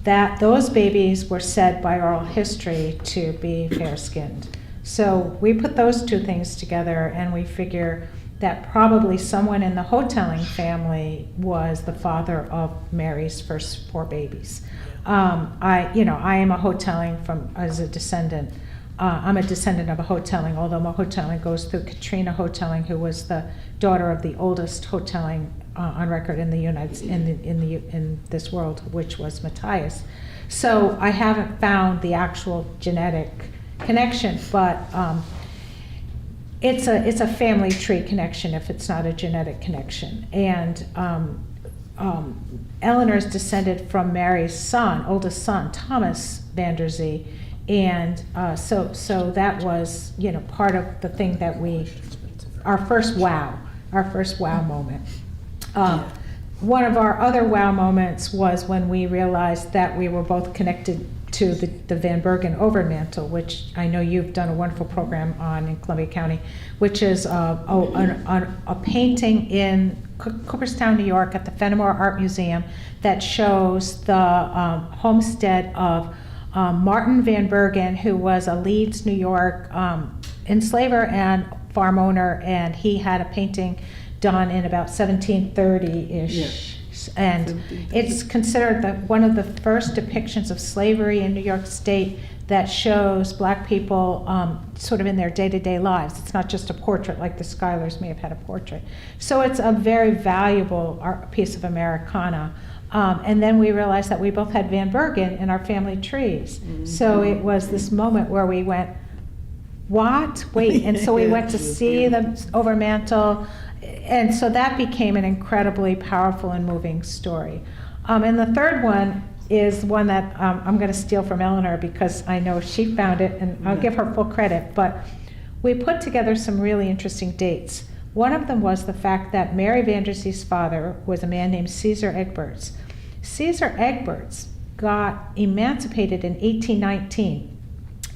that those babies were said by oral history to be fair-skinned. So we put those two things together, and we figure that probably someone in the Hotelling family was the father of Mary's first 4 babies. I am a Hotelling as a descendant. I'm a descendant of a Hotelling, although my Hotelling goes through Katrina Hotelling, who was the daughter of the oldest Hotelling on record in the in this world, which was Matthias. So I haven't found the actual genetic connection, but it's a family tree connection if it's not a genetic connection. And Eleanor is descended from Mary's oldest son, Thomas Vandersea, and so that was part of the thing that our first wow moment. One of our other wow moments was when we realized that we were both connected to the Van Bergen overmantel, which I know you've done a wonderful program on in Columbia County, which is a painting in Cooperstown, New York, at the Fenimore Art Museum that shows the homestead of Martin Van Bergen, who was a Leeds, New York enslaver and farm owner, and he had a painting done in about 1730-ish. Yeah. And it's considered one of the first depictions of slavery in New York State that shows Black people sort of in their day-to-day lives. It's not just a portrait like the Schuylers may have had a portrait. So it's a very valuable piece of Americana. And then we realized that we both had Van Bergen in our family trees. Mm-hmm. So it was this moment where we went, what? Wait, and so we went to see the overmantel. And so that became an incredibly powerful and moving story. And the third one is one that I'm going to steal from Eleanor because I know she found it, and I'll give her full credit. But we put together some really interesting dates. One of them was the fact that Mary Vandersea's father was a man named Caesar Egberts. Caesar Egberts got emancipated in 1819.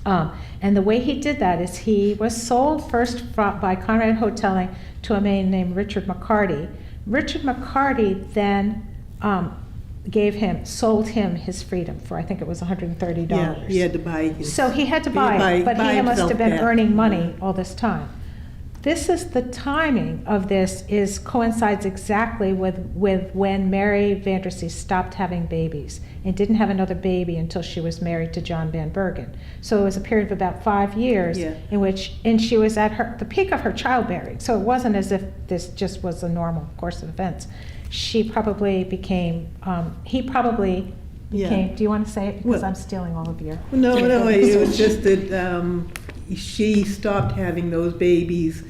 And the way he did that is he was sold first by Conrad Hotelling to a man named Richard McCarty. Richard McCarty then sold him his freedom for, I think it was $130. Yeah, he had to buy his. So he had to buy it, but he must have been earning money all this time. The timing of this coincides exactly with when Mary Vandersea stopped having babies and didn't have another baby until she was married to John Van Bergen. So it was a period of about 5 years in which, and she was at the peak of her childbearing. So it wasn't as if this just was a normal course of events. She probably became, he probably became, do you want to say it? Because I'm stealing all of your. No, it was just that she stopped having those babies.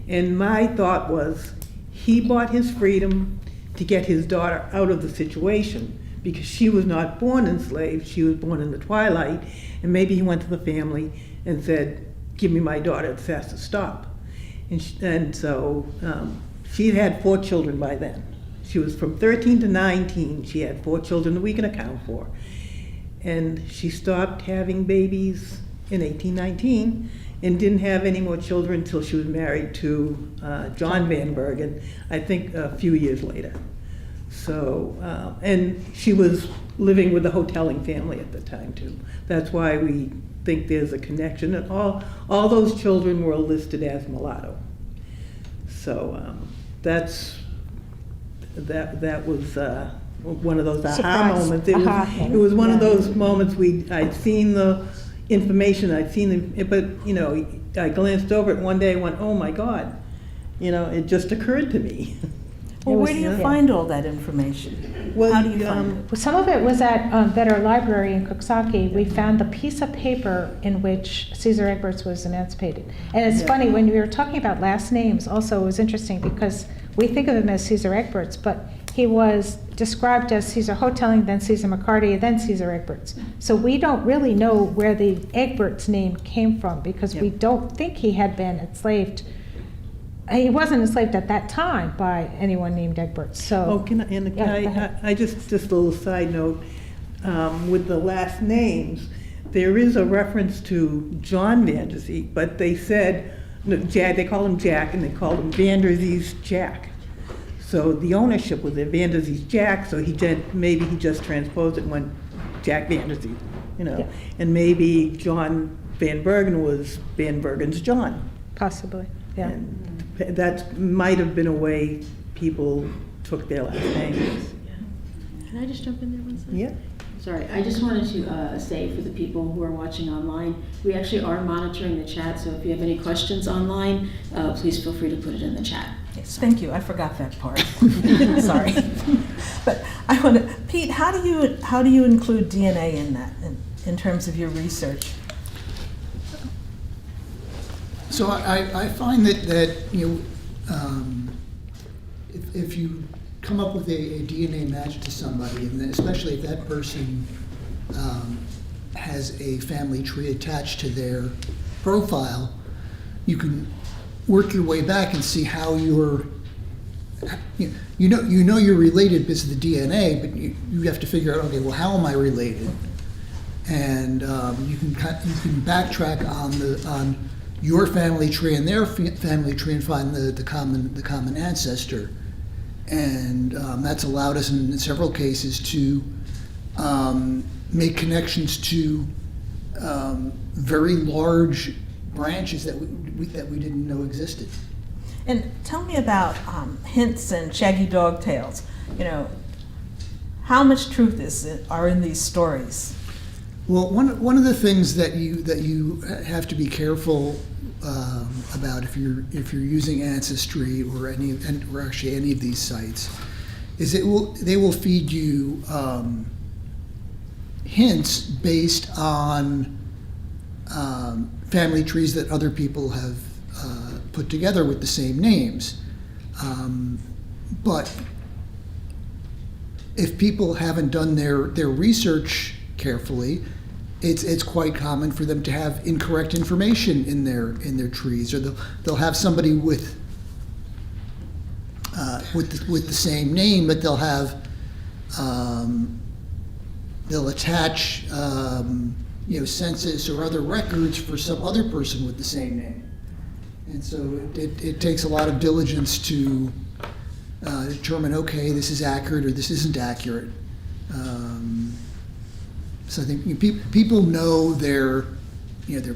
And my thought was, he bought his freedom to get his daughter out of the situation because she was not born enslaved, she was born in the twilight, and maybe he went to the family and said, give me my daughter, it's fast to stop. And so she'd had 4 children by then. she was from 13 to 19. She had 4 children that we can account for. And she stopped having babies in 1819 and didn't have any more children until she was married to John Van Bergen, I think a few years later. So, and she was living with the Hotelling family at the time too. That's why we think there's a connection. And all those children were listed as mulatto. So that was one of those aha Surprise. moments. Aha. It was one of Yeah. those moments I'd seen the information, but I glanced over it one day and went, oh my God, it just occurred to me. Well, It where was- do you yeah. find all that information? Well, How do you find it? Well, some of it was at our library in Coxsackie. We found the piece of paper in which Caesar Egberts was emancipated. And it's Yeah. funny, when we were talking about last names, also it was interesting because we think of him as Caesar Egberts, but he was described as Caesar Hotelling, then Caesar McCarty, then Caesar Egberts. So we don't really know where the Egberts name came from because we Yep. don't think he had been enslaved. He wasn't enslaved at that time by anyone named Egberts, so. Oh, can Yeah, go ahead. I just a little side note, with the last names, there is a reference to John Vanderzee, but they said, no, they call him Jack, and they called him Vanderzee's Jack. So the ownership was at Vanderzee's Jack, so maybe he just transposed it and went Jack Vanderzee, Yeah. And maybe John Van Bergen was Van Bergen's John. Possibly, yeah. And that might have been a way people took their last names. Can I just jump in there one second? Yeah. Sorry, I just wanted to say for the people who are watching online, we actually are monitoring the chat, so if you have any questions online, please feel free to put it in the chat. Yes, thank you. I forgot that part. Sorry. But I want to, Pete, how do you include DNA in that, in terms of your research? So I find that if you come up with a DNA match to somebody, and then especially if that person has a family tree attached to their profile, you can work your way back and see how you're you're related because of the DNA, but you have to figure out, okay, well, how am I related? And you can backtrack on your family tree and their family tree and find the common ancestor. And that's allowed us in several cases to make connections to very large branches that we didn't know existed. And tell me about hints and shaggy dog tails. How much truth are in these stories? Well, one of the things that you have to be careful about if you're using Ancestry or actually any of these sites is they will feed you hints based on family trees that other people have put together with the same names, but if people haven't done their research carefully, it's quite common for them to have incorrect information in their trees, or they'll have somebody with the same name, but they'll attach census or other records for some other person with the same name, and so it takes a lot of diligence to determine, okay, this is accurate or this isn't accurate. So I think people know their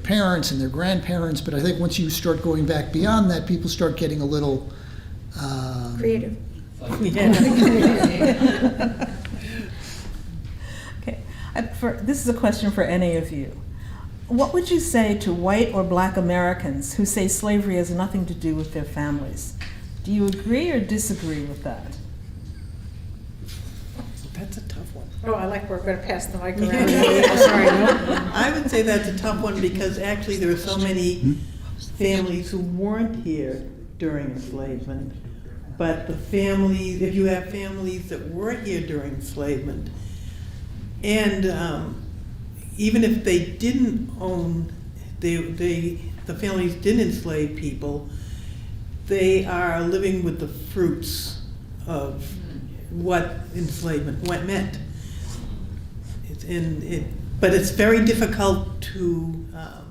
parents and their grandparents, but I think once you start going back beyond that, people start getting a little Creative. Okay, this is a question for any of you. What would you say to white or black Americans who say slavery has nothing to do with their families? Do you agree or disagree with that? That's a tough one. Oh, I like we're going to pass the mic around. Sorry, no? I would say that's a tough one because actually there are so many families who weren't here during enslavement. But the families, if you have families that were here during enslavement, and even if they didn't own, the families didn't enslave people, they are living with the fruits of what enslavement meant. But it's very difficult to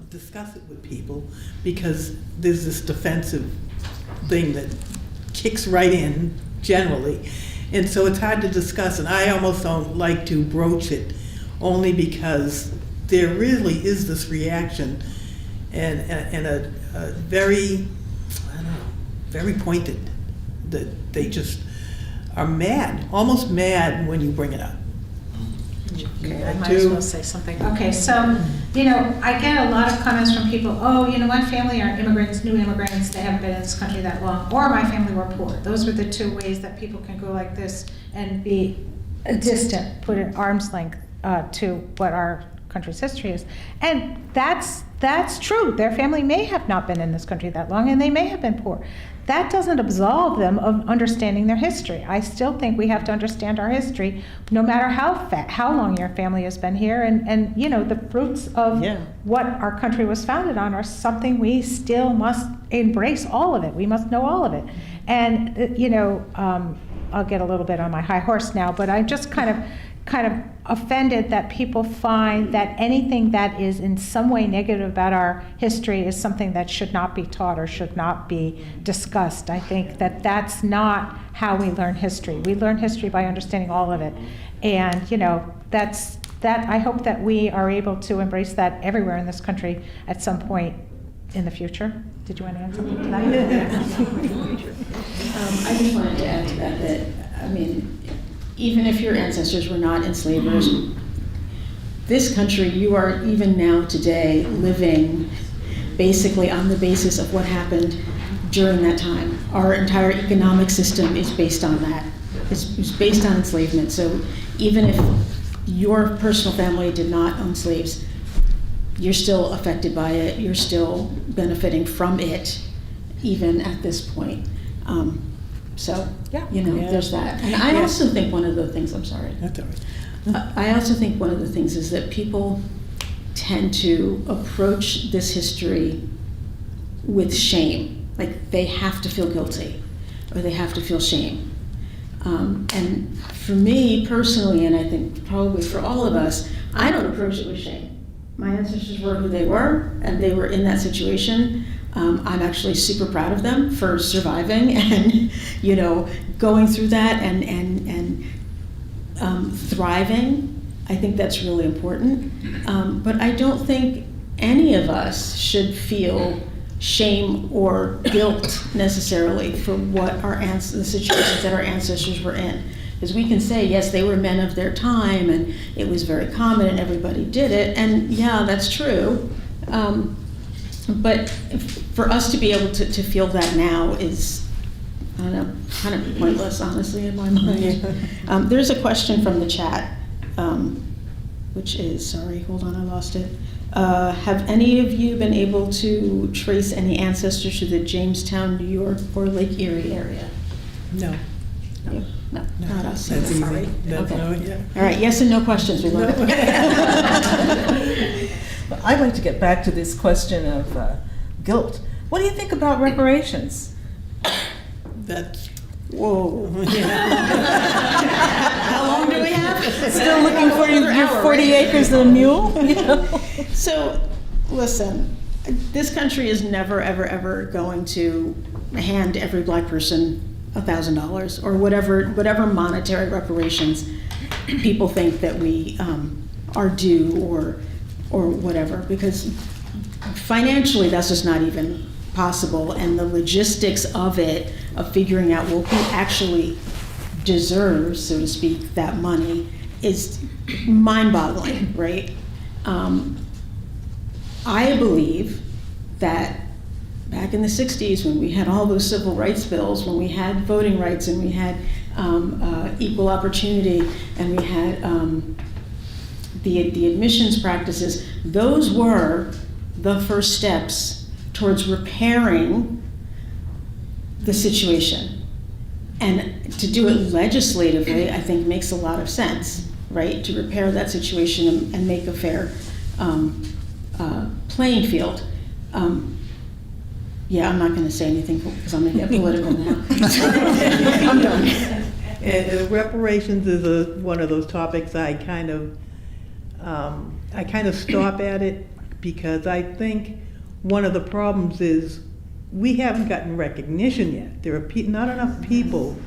discuss it with people because there's this defensive thing that kicks right in generally. And so it's hard to discuss, and I almost don't like to broach it only because there really is this reaction and a very, I don't know, very pointed, that they just are mad, almost mad when you bring it up. Okay, I might as well say something. Okay, so, you know, I get a lot of comments from people, oh, you know, my family are immigrants, new immigrants, they haven't been in this country that long, or my family were poor. Those were the two ways that people can go like this and be distant, put an arm's length to what our country's history is. And that's true. Their family may have not been in this country that long, and they may have been poor. That doesn't absolve them of understanding their history. I still think we have to understand our history, no matter how long your family has been here, and you know, the fruits of what our country was founded on are something we still must embrace all of it. We must know all of it. And you know, I'll get a little bit on my high horse now, but I'm just kind of offended that people find that anything that is in some way negative about our history is something that should not be taught or should not be discussed. I think that that's not how we learn history. We learn history by understanding all of it. And, you know, that I hope that we are able to embrace that everywhere in this country at some point in the future. Did you want to add something to that? I just wanted to add to that, I mean, even if your ancestors were not enslavers, this country, you are even now today living basically on the basis of what happened during that time. Our entire economic system is based on that. It's based on enslavement. So even if your personal family did not own slaves, you're still affected by it. You're still benefiting from it, even at this point. So, you know, there's that. And I also think one of the things, I'm sorry. That's all right. I also think one of the things is that people tend to approach this history with shame. Like they have to feel guilty or they have to feel shame. And for me personally, and I think probably for all of us, I don't approach it with shame. My ancestors were who they were, and they were in that situation. I'm actually super proud of them for surviving and, you know, going through that and thriving. I think that's really important. But I don't think any of us should feel shame or guilt necessarily for what the situations that our ancestors were in. Because we can say, yes, they were men of their time and it was very common and everybody did it. And yeah, that's true. But for us to be able to feel that now is, I don't know, kind of pointless, honestly, in my mind. There's a question from the chat, which is, sorry, hold on, I lost it. Have any of you been able to trace any ancestors to the Jamestown, New York, or Lake Erie area? No. No, not us. That's easy. Sorry. That's Okay. All right, yes and no questions, we love it. I'd like to get back to this question of guilt. What do you think about reparations? That's, Whoa. How long do we have? Still looking for your 40 acres and a mule? You know? So, listen, this country is never, ever, ever going to hand every black person $1,000 or whatever monetary reparations people think that we are due or whatever, because financially that's just not even possible, and the logistics of it, of figuring out well who actually deserves, so to speak, that money is mind-boggling, right? I believe that back in the 60s, when we had all those civil rights bills, when we had voting rights and we had equal opportunity and we had the admissions practices, those were the first steps towards repairing the situation. And to do it legislatively, I think makes a lot of sense, right? To repair that situation and make a fair playing field. Yeah, I'm not going to say anything because I'm going to get political now. I'm done. And reparations is one of those topics I kind of stop at it because I think one of the problems is we haven't gotten recognition yet. There are not enough people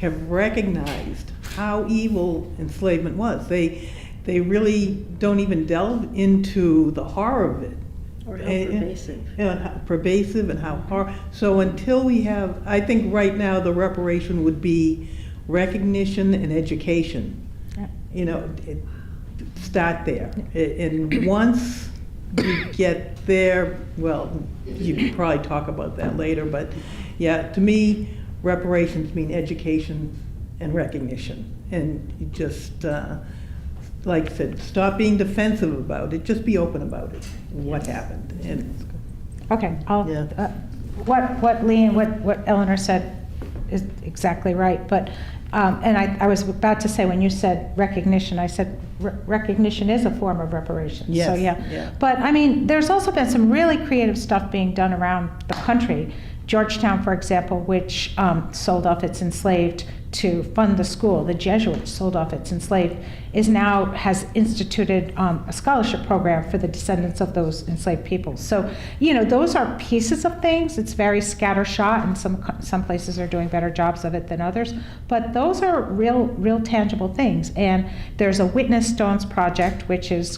have recognized how evil enslavement was. They really don't even delve into the horror of it. Or how pervasive. And how pervasive and how hard. So until we have, I think right now the reparation would be recognition and education. Yeah. You know, start there. And once you get there, well, you could probably talk about that later, but yeah, to me, reparations mean education and recognition. And you just, like I said, stop being defensive about it, just be open about it, what happened. And Okay, Yeah. what Lee and what Eleanor said is exactly right, but, and I was about to say, when you said recognition, I said recognition is a form of reparations. So, Yes, yeah. yeah. But, I mean, there's also been some really creative stuff being done around the country. Georgetown, for example, which sold off its enslaved to fund the school, the Jesuits sold off its enslaved, has instituted a scholarship program for the descendants of those enslaved people. So, you know, those are pieces of things. It's very scattershot, and some places are doing better jobs of it than others. But those are real tangible things. And there's a Witness Stones project, which is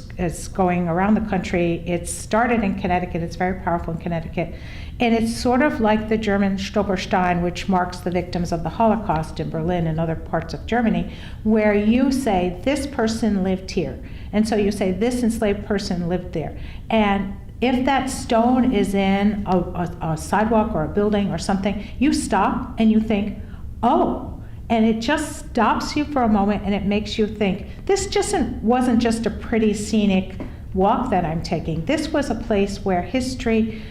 going around the country. It started in Connecticut. It's very powerful in Connecticut. And it's sort of like the German Stolperstein, which marks the victims of the Holocaust in Berlin and other parts of Germany, where you say, this person lived here. And so you say, this enslaved person lived there. And if that stone is in a sidewalk or a building or something, you stop and you think, oh, and it just stops you for a moment and it makes you think, this wasn't just a pretty scenic walk that I'm taking. This was a place where history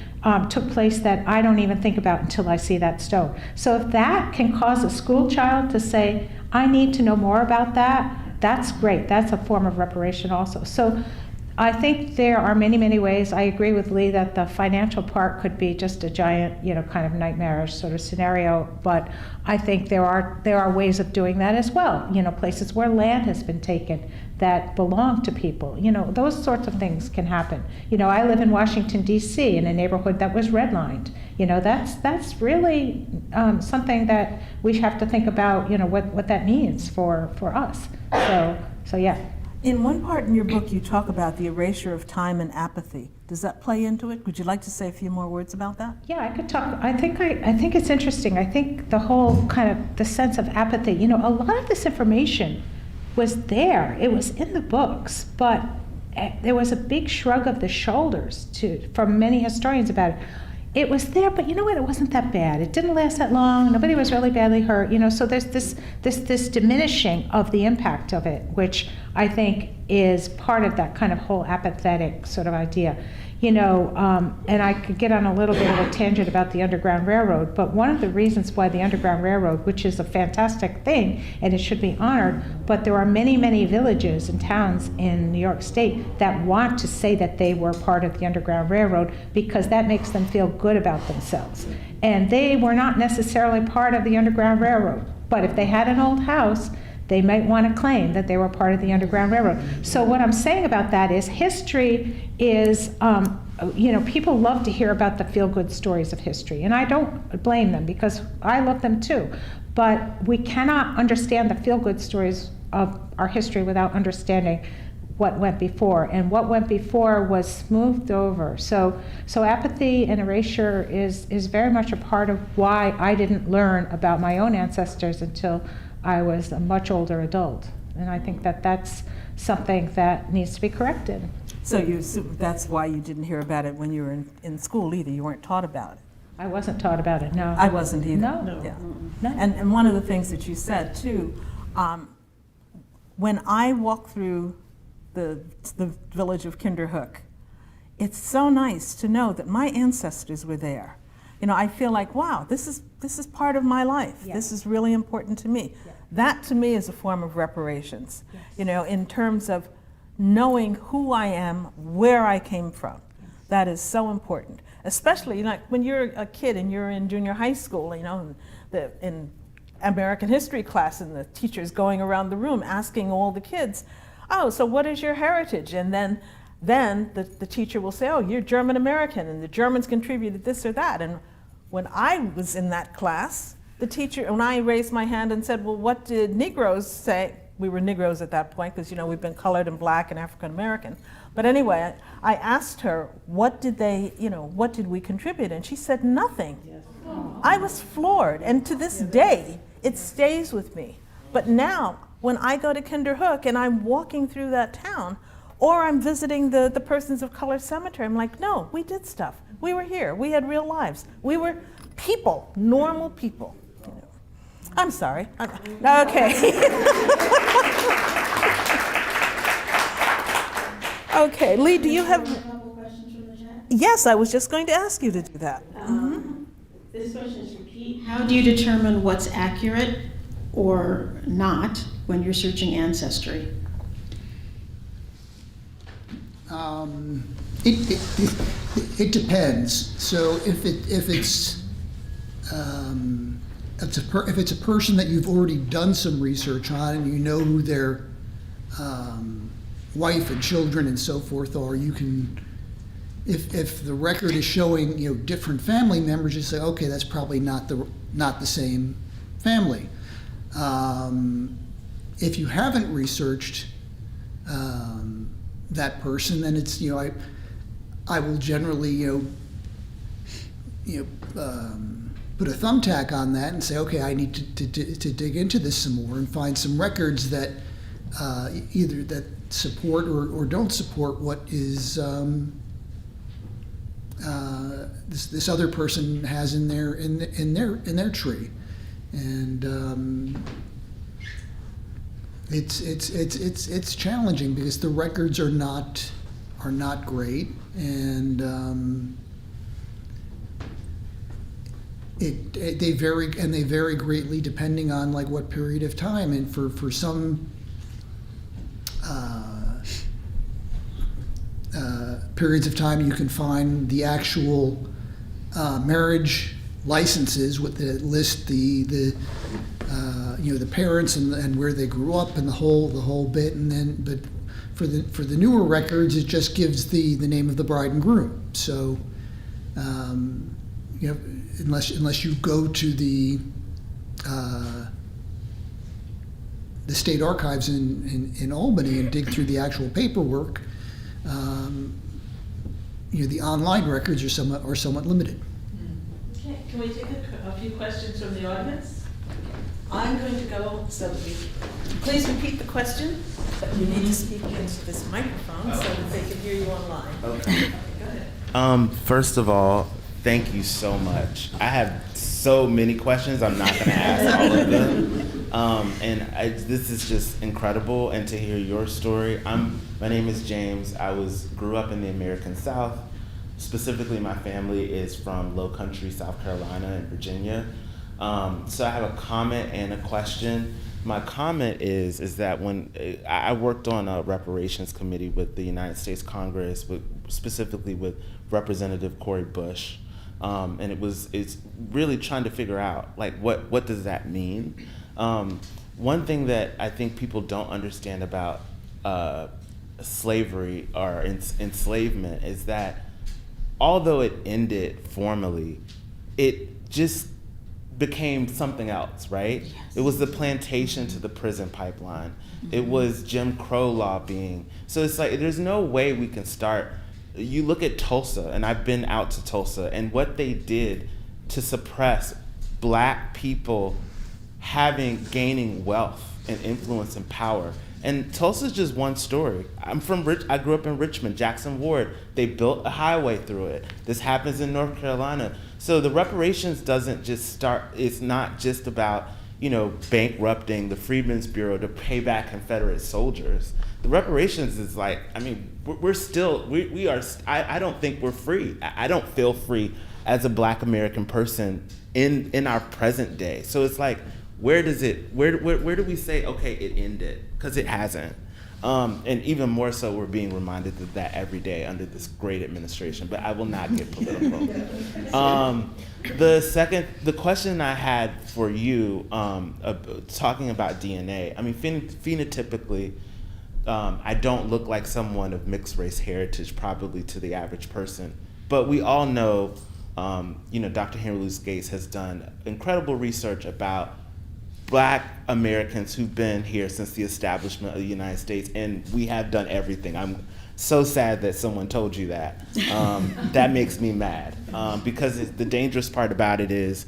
took place that I don't even think about until I see that stone. So if that can cause a school child to say, I need to know more about that, that's great. That's a form of reparation also. So I think there are many ways. I agree with Lee that the financial part could be just a giant, kind of nightmarish sort of scenario, but I think there are ways of doing that as well. Places where land has been taken that belong to people. Those sorts of things can happen. I live in Washington, D.C., in a neighborhood that was redlined. That's really something that we have to think about, what that means for us. So yeah. In one part in your book, you talk about the erasure of time and apathy. Does that play into it? Would you like to say a few more words about that? Yeah, I could talk. I think it's interesting. I think the whole kind of the sense of apathy, a lot of this information was there. It was in the books, but there was a big shrug of the shoulders from many historians about it. It was there, but you know what? It wasn't that bad. It didn't last that long. Nobody was really badly hurt. So there's this diminishing of the impact of it, which I think is part of that kind of whole apathetic sort of idea. And I could get on a little bit of a tangent about the Underground Railroad, but one of the reasons why the Underground Railroad, which is a fantastic thing and it should be honored, but there are many villages and towns in New York State that want to say that they were part of the Underground Railroad because that makes them feel good about themselves. And they were not necessarily part of the Underground Railroad, but if they had an old house, they might want to claim that they were part of the Underground Railroad. So what I'm saying about that is history is, people love to hear about the feel-good stories of history, and I don't blame them because I love them too. But we cannot understand the feel-good stories of our history without understanding what went before, and what went before was smoothed over. So apathy and erasure is very much a part of why I didn't learn about my own ancestors until I was a much older adult. And I think that that's something that needs to be corrected. So that's why you didn't hear about it when you were in school either. You weren't taught about it. I wasn't taught about it, no. I wasn't either. No. Yeah. No. And one of the things that you said too, when I walk through the village of Kinderhook, it's so nice to know that my ancestors were there. I feel like, wow, this is part of my life. Yes. This is really important to me. Yes. That to me is a form of reparations. Yes. In terms of knowing who I am, where I came from. Yes. That is so important. Especially when you're a kid and you're in junior high school, and American history class, and the teacher's going around the room asking all the kids, oh, so what is your heritage? And then the teacher will say, oh, you're German American, and the Germans contributed this or that. And when I was in that class, the teacher, when I raised my hand and said, well, what did Negroes say? We were Negroes at that point, because we've been colored and black and African American. But anyway, I asked her, what did we contribute? And she said nothing. Yes. I was floored, and to this day, it stays with me. But now, when I go to Kinderhook and I'm walking through that town, or I'm visiting the Persons of Color Cemetery, I'm like, no, we did stuff. We were here. We had real lives. We were people, normal people. I'm sorry. Okay. Okay, Lee, do you have? A couple questions from the chat. Yes, I was just going to ask you to do that. This question is for Pete. How do you determine what's accurate or not when you're searching ancestry? It depends. So if it's a person that you've already done some research on and you know who their wife and children and so forth are, you can, if the record is showing different family members, you say, okay, that's probably not the same family. If you haven't researched that person, then it's I will generally put a thumbtack on that and say, okay, I need to dig into this some more and find some records that either that support or don't support what is this other person has in their tree, and it's challenging because the records are not great, and they vary greatly depending on like what period of time, and for some periods of time you can find the actual marriage licenses with the list the parents and where they grew up and the whole bit, and then but for the newer records it just gives the name of the bride and groom. So unless you go to the state archives in Albany and dig through the actual paperwork, the online records are somewhat limited. Okay, can we take a few questions from the audience? I'm going to go, so please repeat the question, but you need to speak into this microphone so that they can hear you online. Okay. Go ahead. First of all, thank you so much. I have so many questions. I'm not going to ask all of them. This is just incredible, and to hear your story. My name is James. I grew up in the American South. Specifically, my family is from Low Country, South Carolina, and Virginia. So I have a comment and a question. My comment is that when I worked on a reparations committee with the United States Congress, specifically with Representative Cori Bush, and it's really trying to figure out like what does that mean. One thing that I think people don't understand about slavery or enslavement is that although it ended formally, it just became something else, right? Yes. It was the plantation to the prison pipeline. Mm-hmm. It was Jim Crow lobbying. So it's like there's no way we can start. You look at Tulsa, and I've been out to Tulsa, and what they did to suppress Black people gaining wealth and influence and power. And Tulsa's just one story. I grew up in Richmond, Jackson Ward. They built a highway through it. This happens in North Carolina. So the reparations doesn't just start, it's not just about, bankrupting the Freedmen's Bureau to pay back Confederate soldiers. The reparations is like, we are, I don't think we're free. I don't feel free as a Black American person in our present day. So it's like, where do we say, okay, it ended? Because it hasn't. And even more so, we're being reminded of that every day under this great administration, but I will not get political. The question I had for you, talking about DNA, I mean, phenotypically, I don't look like someone of mixed race heritage, probably to the average person, but we all know, Dr. Henry Louis Gates has done incredible research about Black Americans who've been here since the establishment of the United States, and we have done everything. I'm so sad that someone told you that. That makes me mad, because the dangerous part about it is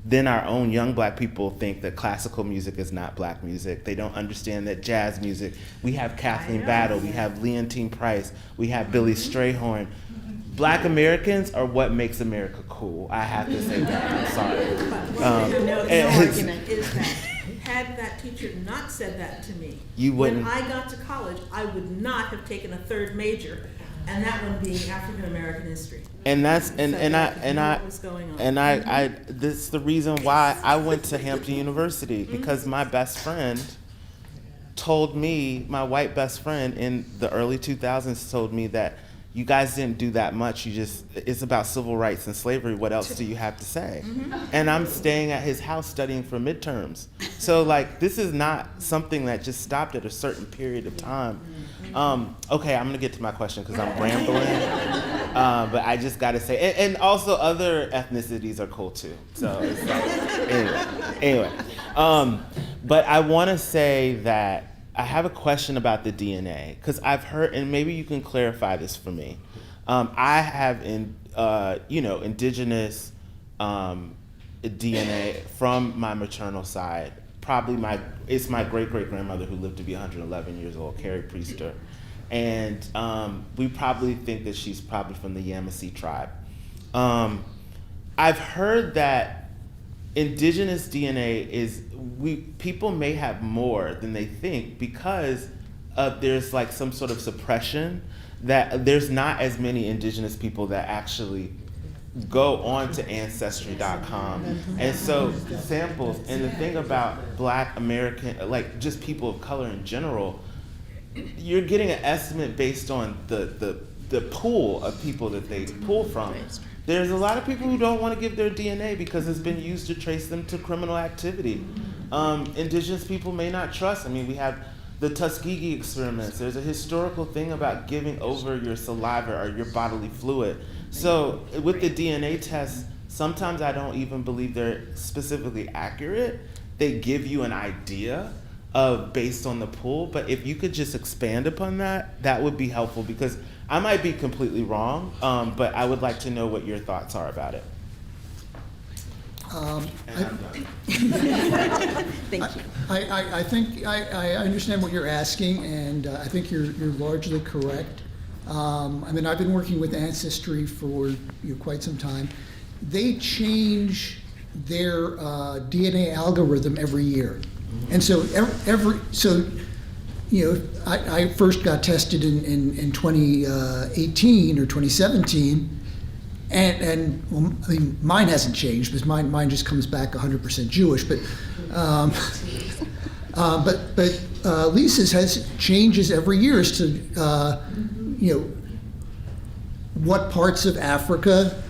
then our own young Black people think that classical music is not Black music. They don't understand that jazz music, we have Kathleen Battle, we have Leontine Price, we have Billy Strayhorn. Black Americans are what makes America cool. I have to say that. I'm sorry. No argument is that had that teacher not said that to me, you wouldn't. when I got to college, I would not have taken a third major, and that one being African American history. And that's So what was going on. this is the reason why I went to Hampton University, because my best friend told me, my white best friend in the early 2000s told me that you guys didn't do that much. It's about civil rights and slavery. What else do you have to say? And I'm staying at his house studying for midterms. So this is not something that just stopped at a certain period of time. Okay, I'm gonna get to my question because I'm rambling. But I just gotta say, and also other ethnicities are cool too. So it's anyway. But I wanna say that I have a question about the DNA, because I've heard, and maybe you can clarify this for me. I have indigenous DNA from my maternal side. Probably it's my great-great-grandmother who lived to be 111 years old, Carrie Priester. And we probably think that she's probably from the Yamasee tribe. I've heard that indigenous DNA people may have more than they think, because there's some sort of suppression, that there's not as many indigenous people that actually go on to Ancestry.com. And so samples, and the thing about Black American, just people of color in general, you're getting an estimate based on the pool of people that they pull from. There's a lot of people who don't want to give their DNA because it's been used to trace them to criminal activity. Indigenous people may not trust. I mean, we have the Tuskegee experiments. There's a historical thing about giving over your saliva or your bodily fluid. So with the DNA tests, sometimes I don't even believe they're specifically accurate. They give you an idea based on the pool, but if you could just expand upon that, that would be helpful, because I might be completely wrong, but I would like to know what your thoughts are about it. Thank you. I think I understand what you're asking, and I think you're largely correct. I've been working with Ancestry for quite some time. They change their DNA algorithm every year. And so I first got tested in 2018 or 2017, and mine hasn't changed, because mine just comes back 100% Jewish. But Lisa's changes every year as to what parts of Africa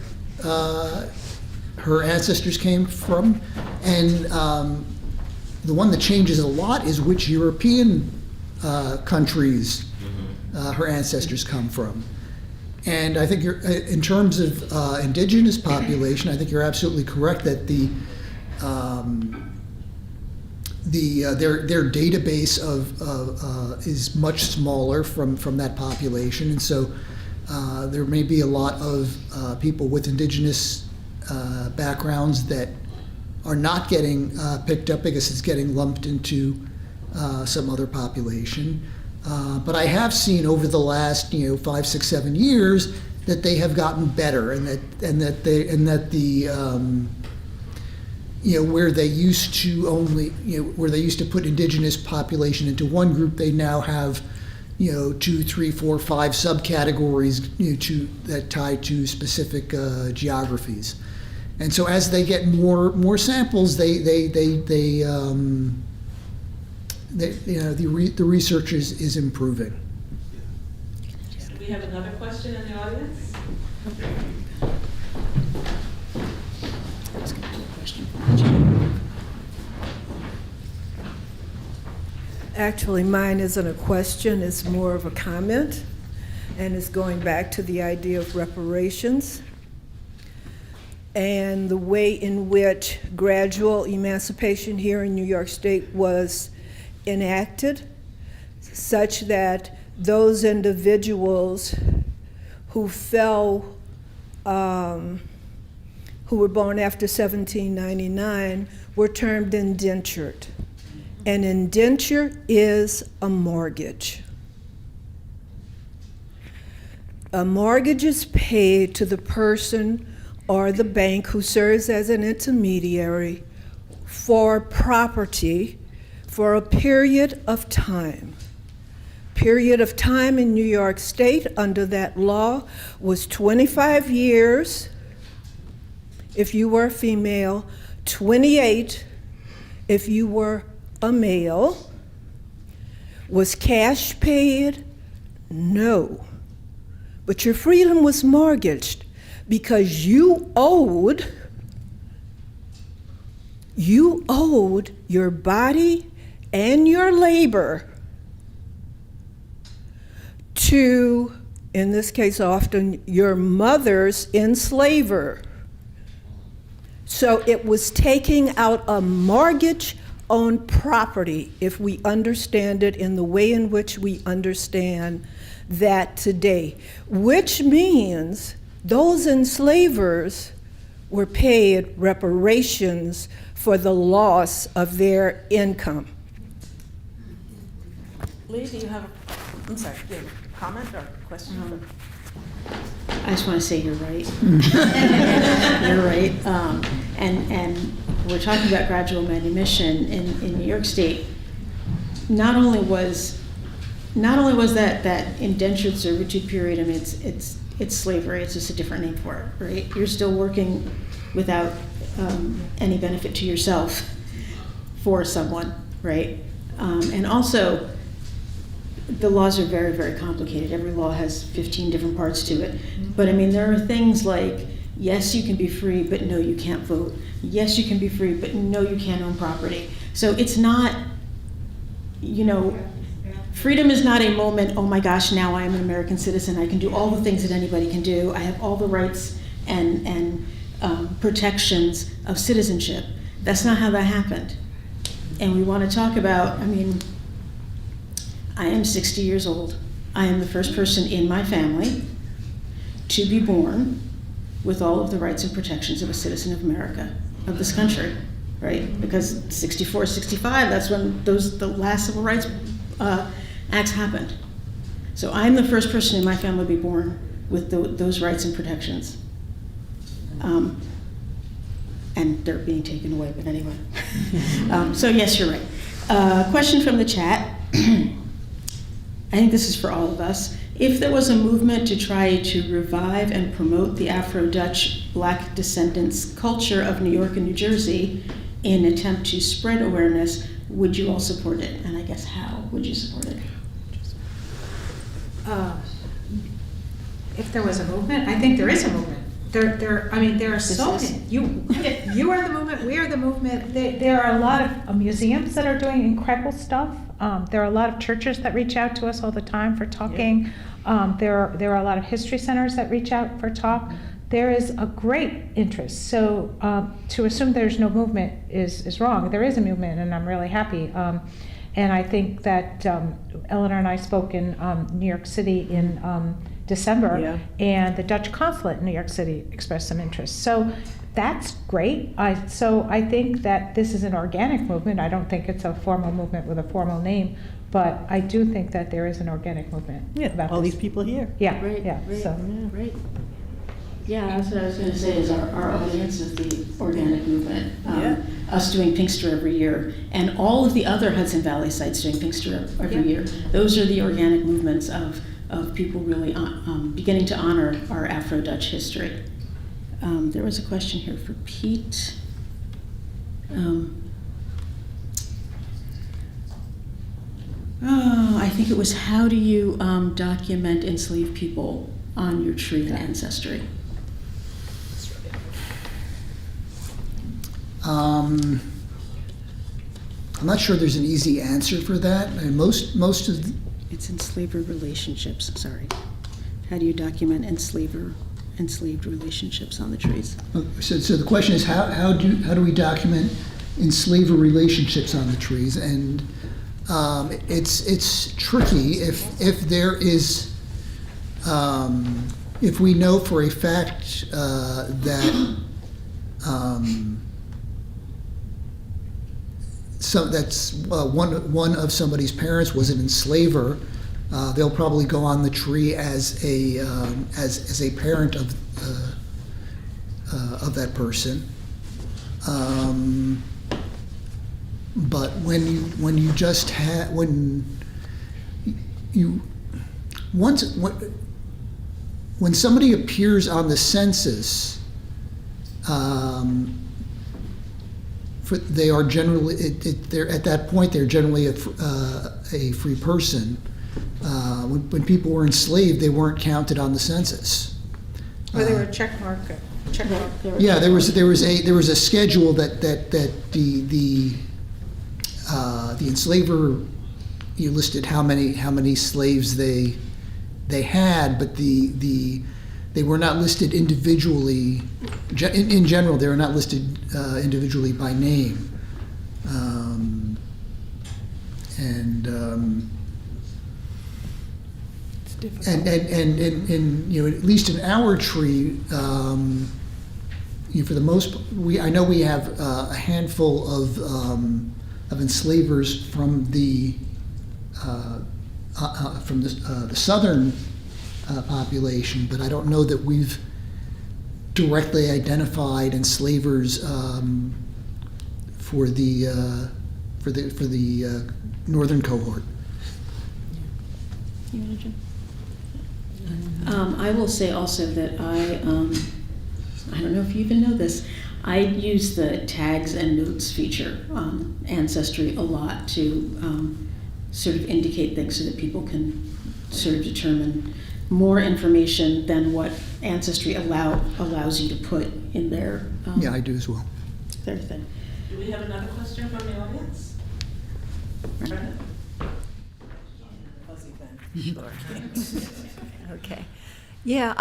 her ancestors came from, and the one that changes a lot is which European countries her ancestors come from. And I think in terms of indigenous population, I think you're absolutely correct that their database is much smaller from that population, and so there may be a lot of people with indigenous backgrounds that are not getting picked up because it's getting lumped into some other population. But I have seen over the last 5, 6, 7 years that they have gotten better, and that where they used to put indigenous population into one group, they now have 2, 3, 4, 5 subcategories that tie to specific geographies. And so as they get more samples, they the research is improving. Do we have another question in the audience? Actually, mine isn't a question, it's more of a comment, and it's going back to the idea of reparations and the way in which gradual emancipation here in New York State was enacted, such that those individuals who fell, who were born after 1799 were termed indentured. An indenture is a mortgage. A mortgage is paid to the person or the bank who serves as an intermediary for property for a period of time. Period of time in New York State under that law was 25 years if you were a female, 28 if you were a male. Was cash paid? No. But your freedom was mortgaged because you owed your body and your labor to, in this case often, your mother's enslaver. So it was taking out a mortgage on property, if we understand it in the way in which we understand that today, which means those enslavers were paid reparations for the loss of their income. Lee, do you have do you have a comment or question? I just want to say you're right. You're right. And we're talking about gradual manumission in New York State. Not only was that indentured servitude period. I mean, it's slavery. It's just a different name for it, right? You're still working without any benefit to yourself for someone, right? And also, the laws are very, very complicated. Every law has 15 different parts to it. But I mean, there are things like, yes, you can be free, but no, you can't vote. Yes, you can be free, but no, you can't own property. So it's not, freedom is not a moment, oh my gosh, now I am an American citizen. I can do all the things that anybody can do. I have all the rights and protections of citizenship. That's not how that happened. And we want to talk about, I am 60 years old. I am the first person in my family to be born with all of the rights and protections of a citizen of America, of this country, right? Because 64, 65, that's when the last civil rights acts happened. So I'm the first person in my family to be born with those rights and protections. And they're being taken away, but anyway. So yes, you're right. Question from the chat. I think this is for all of us. If there was a movement to try to revive and promote the Afro-Dutch Black descendants culture of New York and New Jersey in an attempt to spread awareness, would you all support it? And I guess how would you support it? If there was a movement, I think there is a movement. There are so many. You are the movement, we are the movement. There are a lot of museums that are doing incredible stuff. There are a lot of churches that reach out to us all the time for talking. There are a lot of history centers that reach out for talk. There is a great interest. So to assume there's no movement is wrong. There is a movement, and I'm really happy. And I think that Eleanor and I spoke in New York City in December, and the Dutch consulate in New York City expressed some interest. So that's great. So I think that this is an organic movement. I don't think it's a formal movement with a formal name, but I do think that there is an organic movement about all this. these people here. Yeah, Right, yeah. right, So right. Yeah, that's what I was going to say, is our audience is the organic movement. Us doing Pinkster every year, and all of the other Hudson Valley sites doing Pinkster every year. Those are the organic movements of people really beginning to honor our Afro-Dutch history. There was a question here for Pete. I think it was, how do you document enslaved people on your tree and ancestry? I'm not sure there's an easy answer for that. I mean, most of the, It's enslaved relationships, sorry. How do you document enslaved relationships on the trees? so the question is how do we document enslaver relationships on the trees? And it's tricky if there is if we know for a fact that so that's one of somebody's parents was an enslaver. They'll probably go on the tree as a parent of that person. But when you just have when somebody appears on the census, they are generally they're at that point they're generally a free person. When people were enslaved, they weren't counted on the census. Or they were check mark. Yeah, there was a schedule that the enslaver, you listed how many slaves they had, but they were not listed individually. In general, they were not listed individually by name, and at least in our tree, for the most, I know we have a handful of enslavers from the southern population, but I don't know that we've directly identified enslavers for the northern cohort. You want to jump? I will say also that I don't know if you even know this, I use the tags and notes feature on Ancestry a lot to sort of indicate things so that people can sort of determine more information than what Ancestry allows you to put in their Yeah, I do as well. their thing. Do we have another question from the audience? Brenda? Sure. Okay. Yeah,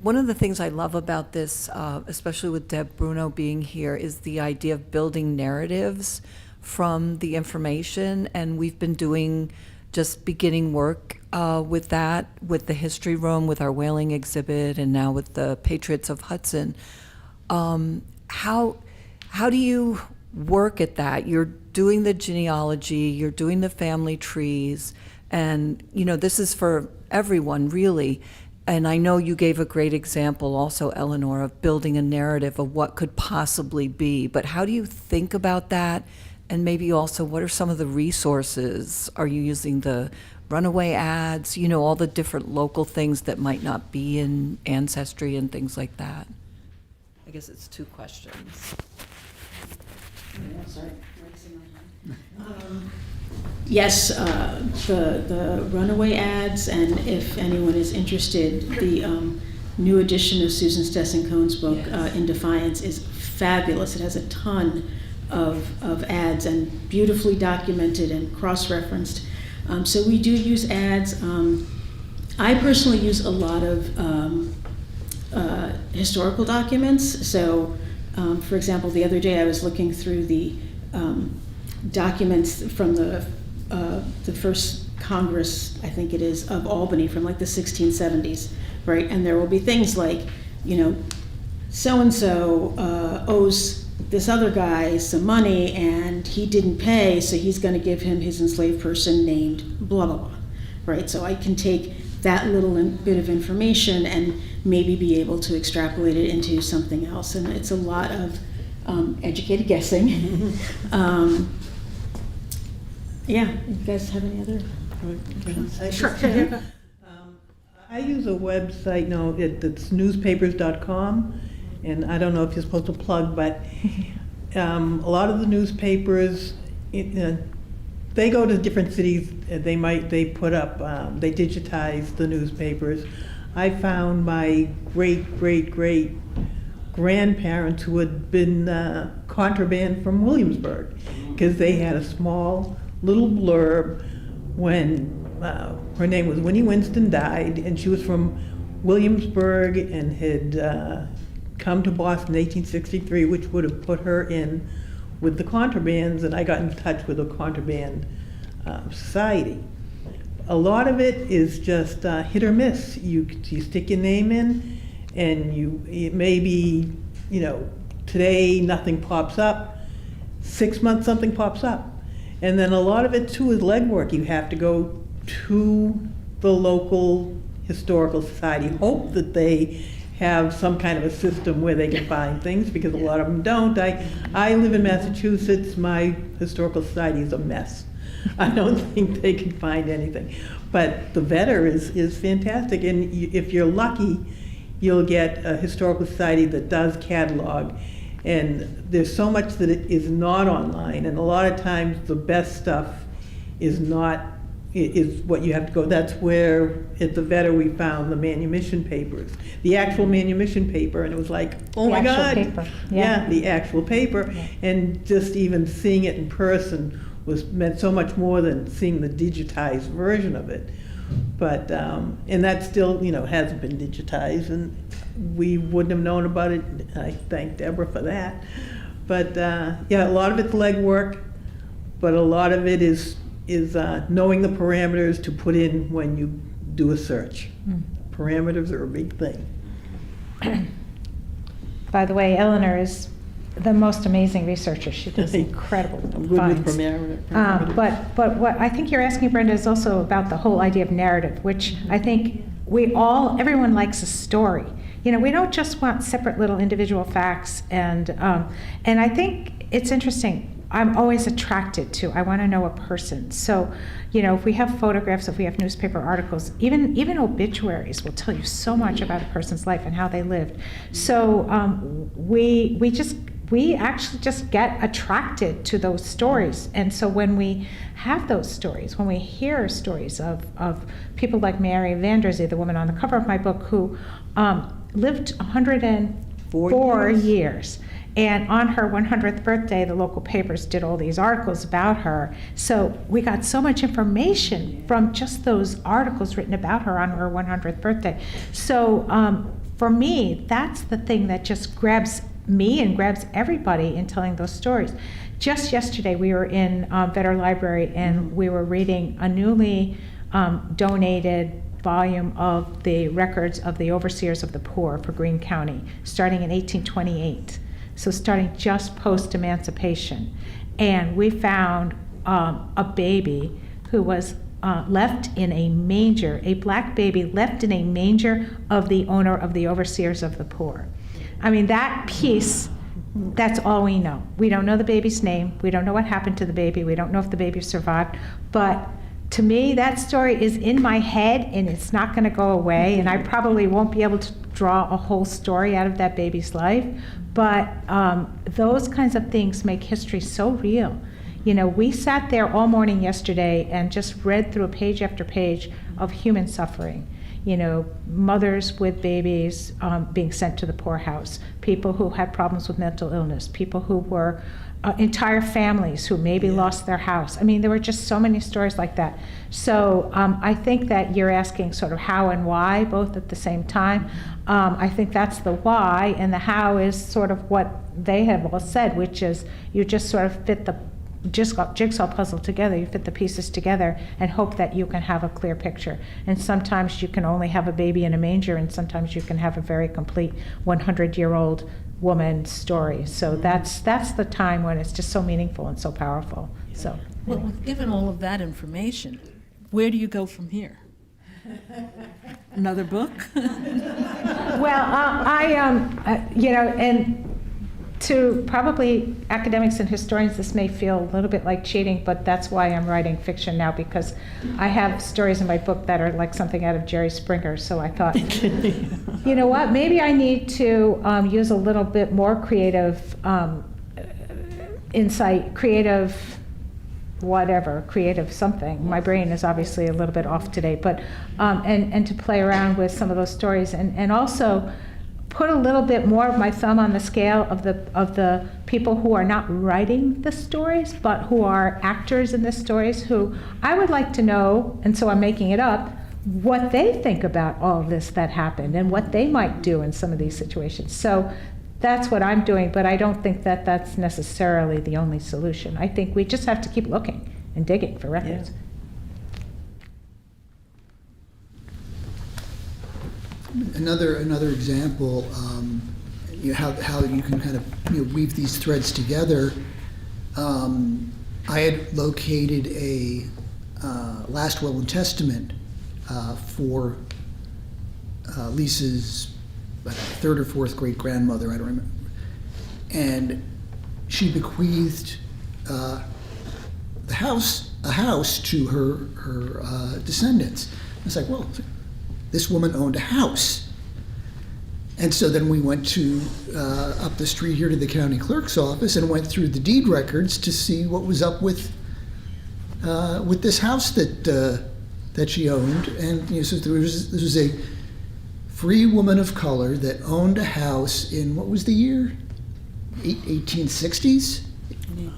one of the things I love about this, especially with Deb Bruno being here, is the idea of building narratives from the information, and we've been doing just beginning work with that, with the history room, with our whaling exhibit, and now with the Patriots of Hudson. How do you work at that? You're doing the genealogy, you're doing the family trees, and this is for everyone really. And I know you gave a great example also, Eleanor, of building a narrative of what could possibly be, but how do you think about that? And maybe also, what are some of the resources? Are you using the runaway ads, all the different local things that might not be in Ancestry and things like that? I guess it's two questions. Sorry, yes, the runaway ads, and if anyone is interested, the new edition of Susan Stesson-Cohn's book, In Defiance, is fabulous. It has a ton of ads and beautifully documented and cross-referenced. So we do use ads. I personally use a lot of historical documents. So, for example, the other day I was looking through the documents from the first Congress, I think it is, of Albany from like the 1670s, right? And there will be things like, so-and-so owes this other guy some money and he didn't pay, so he's going to give him his enslaved person named blah, blah, blah, right? So I can take that little bit of information and maybe be able to extrapolate it into something else. And it's a lot of educated guessing. Yeah, you guys have any other? Sure. I use a website now, it's newspapers.com, and I don't know if you're supposed to plug, but a lot of the newspapers they go to different cities, they put up, they digitize the newspapers. I found my great grandparents who had been contraband from Williamsburg, because they had a small little blurb when her name was Winnie Winston died, and she was from Williamsburg and had come to Boston in 1863, which would have put her in with the contrabands, and I got in touch with a contraband society. A lot of it is just hit or miss. You stick your name in, and it may be, today nothing pops up. 6 months something pops up. And then a lot of it too is legwork. You have to go to the local historical society, hope that they have some kind of a system where they can find things, because a lot of them don't. I live in Massachusetts. My historical society is a mess. I don't think they can find anything. But the Vetter is fantastic, and if you're lucky, you'll get a historical society that does catalog. And there's so much that is not online, and a lot of times the best stuff is what you have to go. That's where at the Vetter we found the manumission papers, the actual manumission paper, and it was like, oh my God. Paper. Yeah, the actual paper. Yeah. And just even seeing it in person meant so much more than seeing the digitized version of it. But, and that still, hasn't been digitized, and we wouldn't have known about it. I thank Debra for that. But yeah, a lot of it's legwork, but a lot of it is knowing the parameters to put in when you do a search. Parameters are a big thing. By the way, Eleanor is the most amazing researcher. She does incredible I'm good finds. with parameters. But what I think you're asking, Brenda, is also about the whole idea of narrative, which I think everyone likes a story. We don't just want separate little individual facts, and I think it's interesting. I'm always attracted to, I want to know a person. So, if we have photographs, if we have newspaper articles, even obituaries will tell you so much about a person's life and how they lived. So we actually just get attracted to those stories. And so when we have those stories, when we hear stories of people like Mary Vandersee, the woman on the cover of my book, who lived 104 years. And on her 100th birthday, the local papers did all these articles about her. So we got so much information from just those articles written about her on her 100th birthday. So for me, that's the thing that just grabs me and grabs everybody in telling those stories. Just yesterday, we were in Vetter Library, and we were reading a newly donated volume of the records of the overseers of the poor for Greene County, starting in 1828. So starting just post-emancipation. And we found a baby who was left in a manger, a black baby left in a manger of the owner of the overseers of the poor. I mean, that piece, that's all we know. We don't know the baby's name. We don't know what happened to the baby. We don't know if the baby survived. But to me, that story is in my head, and it's not going to go away. And I probably won't be able to draw a whole story out of that baby's life. But those kinds of things make history so real. We sat there all morning yesterday and just read through page after page of human suffering. Mothers with babies being sent to the poorhouse, people who had problems with mental illness, people who were entire families who maybe lost their house. I mean, there were just so many stories like that. So I think that you're asking sort of how and why both at the same time. I think that's the why, and the how is sort of what they have all said, which is you just sort of fit the jigsaw puzzle together. You fit the pieces together and hope that you can have a clear picture. And sometimes you can only have a baby in a manger, and sometimes you can have a very complete 100-year-old woman's story. So that's the time when it's just so meaningful and so powerful. So Well, given all of that information, where do you go from here? Another book? well, and to probably academics and historians, this may feel a little bit like cheating, but that's why I'm writing fiction now, because I have stories in my book that are like something out of Jerry Springer. So I thought, you know what, maybe I need to use a little bit more creative insight, creative whatever, creative something. My brain is obviously a little bit off today, but, and to play around with some of those stories, and also put a little bit more of my thumb on the scale of the people who are not writing the stories, but who are actors in the stories, who I would like to know, and so I'm making it up, what they think about all of this that happened and what they might do in some of these situations. So that's what I'm doing, but I don't think that that's necessarily the only solution. I think we just have to keep looking and digging for records. Another example, how you can kind of weave these threads together. I had located a last will and testament for Lisa's third or fourth great grandmother, I don't remember, and she bequeathed a house to her descendants. It's like, well, this woman owned a house. And so then we went to up the street here to the county clerk's office and went through the deed records to see what was up with this house that she owned. And so this was a free woman of color that owned a house in, what was the year? 1860s? Yeah,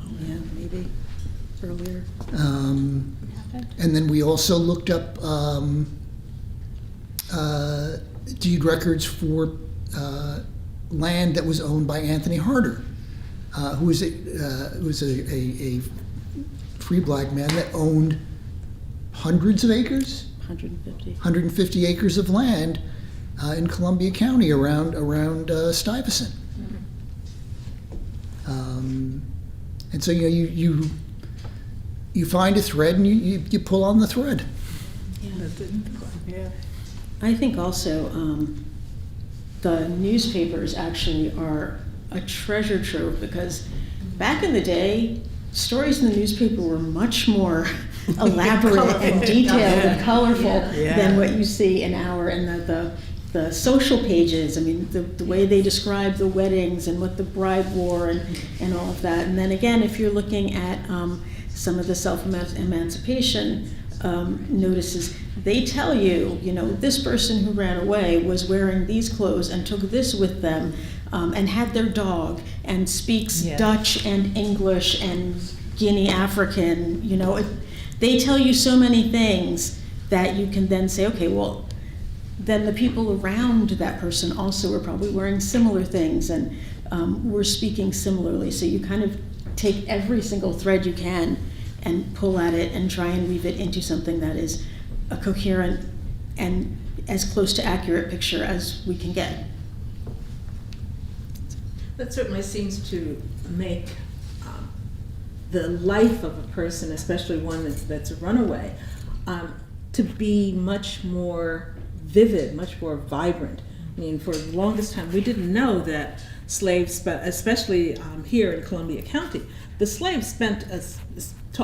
maybe earlier. And then we also looked up deed records for land that was owned by Anthony Harder, who was a free black man that owned hundreds of acres, 150 acres of land in Columbia County around Stuyvesant. And so you find a thread and you pull on the thread. Yeah. I think also the newspapers actually are a treasure trove, because back in the day, stories in the newspaper were much more elaborate and detailed and colorful than what you see in the social pages. I mean, the way they describe the weddings and what the bride wore and all of that. And then again, if you're looking at some of the self-emancipation notices, they tell you, this person who ran away was wearing these clothes and took this with them, and had their dog and speaks Dutch and English and Guinea African. They tell you so many things that you can then say, okay, well, then the people around that person also are probably wearing similar things and were speaking similarly. So you kind of take every single thread you can and pull at it and try and weave it into something that is a coherent and as close to accurate picture as we can get. That certainly seems to make the life of a person, especially one that's a runaway, to be much more vivid, much more vibrant. I mean, for the longest time, we didn't know that slaves, especially here in Columbia County, the slaves